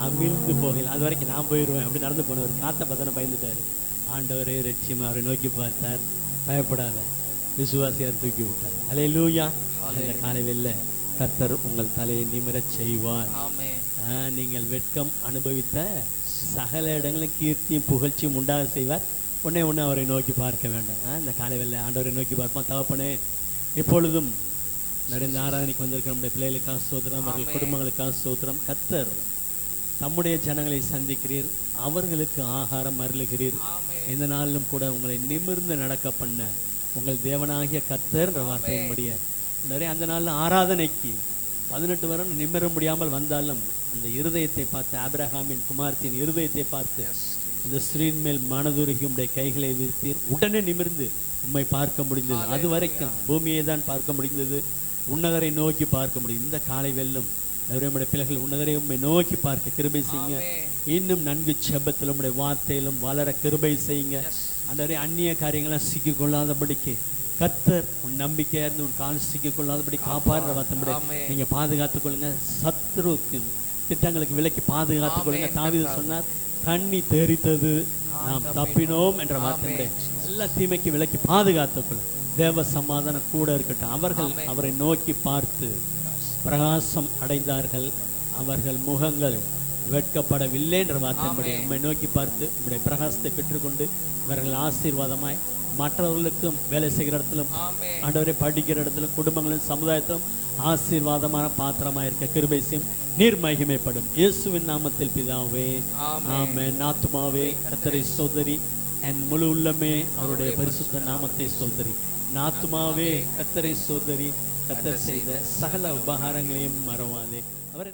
அமிழ்ந்து போகல. அது வரைக்கும் நான் போயிடுவேன் அப்படி நடந்து போனவர் காத்த பத்தனை பயந்துட்டார். ஆண்டவரே ரட்சியமா அவரை நோக்கி பார்த்தார். பயப்படாத விசுவாசியார் தூக்கி விட்டார். அல்லேலூயா. இந்த காலையில் கர்த்தர் உங்கள் தலையை நிமிரச் செய்வார். நீங்கள் வெட்கம் அனுபவித்த சகல இடங்களும் கீர்த்தியும் புகழ்ச்சியும் உண்டாக செய்வார். ஒன்னே ஒன்று அவரை நோக்கி பார்க்க வேண்டும். இந்த காலை வெள்ளை ஆண்டவரை நோக்கி பார்ப்போம். தகப்பனே, இப்பொழுதும் நிறைந்த ஆராதனைக்கு வந்திருக்கிற நம்முடைய பிள்ளைகளுக்காக ஸ்தோத்திரம், அவர்கள் குடும்பங்களுக்காக ஸ்தோத்திரம். கர்த்தர் தம்முடைய ஜனங்களை சந்திக்கிறீர், அவர்களுக்கு ஆகாரம் அருளுகிறீர். இந்த நாளிலும் கூட உங்களை நிமிர்ந்து நடக்க பண்ண உங்கள் தேவனாகிய கர்த்தர் என்ற வார்த்தையின்படிய நிறைய அந்த நாளில் ஆராதனைக்கு 18 வருடம் நிமிர முடியாமல் வந்தாலும் அந்த இருதயத்தை பார்த்து, ஆபிரகாமின் குமாரத்தின் இருதயத்தை பார்த்து அந்த ஸ்ரீன் மேல் மனதுருகி உம்முடைய கைகளை விரித்தீர். உடனே நிமிர்ந்து உம்மை பார்க்க முடிந்தது. அது வரைக்கும் பூமியை தான் பார்க்க முடிந்தது, உன்னதரை நோக்கி பார்க்க முடியும். இந்த காலை வெல்லும் நம்முடைய பிள்ளைகள் உன்னதரை உம்மை நோக்கி பார்க்க கிருபை செய்யுங்க. இன்னும் நன்கு செபத்தில் உம்முடைய வார்த்தையிலும் வளர கிருபை செய்யுங்க. அந்த அந்நிய காரியங்களாம் சிக்கிக் கொள்ளாதபடிக்கு கர்த்தர் உன் நம்பிக்கையா இருந்து உன் கால் சிக்கிக் கொள்ளாதபடி காப்பாடுற வார்த்தை நீங்க பாதுகாத்துக் கொள்ளுங்க. சத்ருக்கு திட்டங்களுக்கு விலக்கி பாதுகாத்துக் கொள்ளுங்க. தாவீது சொன்னார், கண்ணி தெரித்தது நாம் தப்பினோம் என்ற வார்த்தை எல்லா தீமைக்கு விலக்கி பாதுகாத்துக் கொள்ளும். தேவ சமாதானம் கூட இருக்கட்டும். அவர்கள் அவரை நோக்கி பார்த்து பிரகாசம் அடைந்தார்கள், அவர்கள் முகங்கள் வெட்கப்படவில்லை என்ற வார்த்தையின்படி உம்மை நோக்கி பார்த்து உம்முடைய பிரகாசத்தை பெற்றுக்கொண்டு இவர்கள் ஆசீர்வாதமாய் மற்றவர்களுக்கும் வேலை செய்கிற இடத்திலும் ஆண்டவரை படிக்கிற இடத்திலும் குடும்பங்களிலும் சமுதாயத்திலும் ஆசீர்வாதமான பாத்திரமாக இருக்க கிருபை செய்யும். நீர் மகிமைப்படும். இயேசுவின் நாமத்தில் பிதாவே ஆமென். ஆத்துமாவே கர்த்தரை ஸ்தோத்திரி, என் முழு உள்ளமே அவருடைய பரிசுத்த நாமத்தை ஸ்தோத்திரி. ஆத்துமாவே கர்த்தரை ஸ்தோத்திரி, கர்த்தர் செய்த சகல உபகாரங்களையும் மறவாதே. அவர்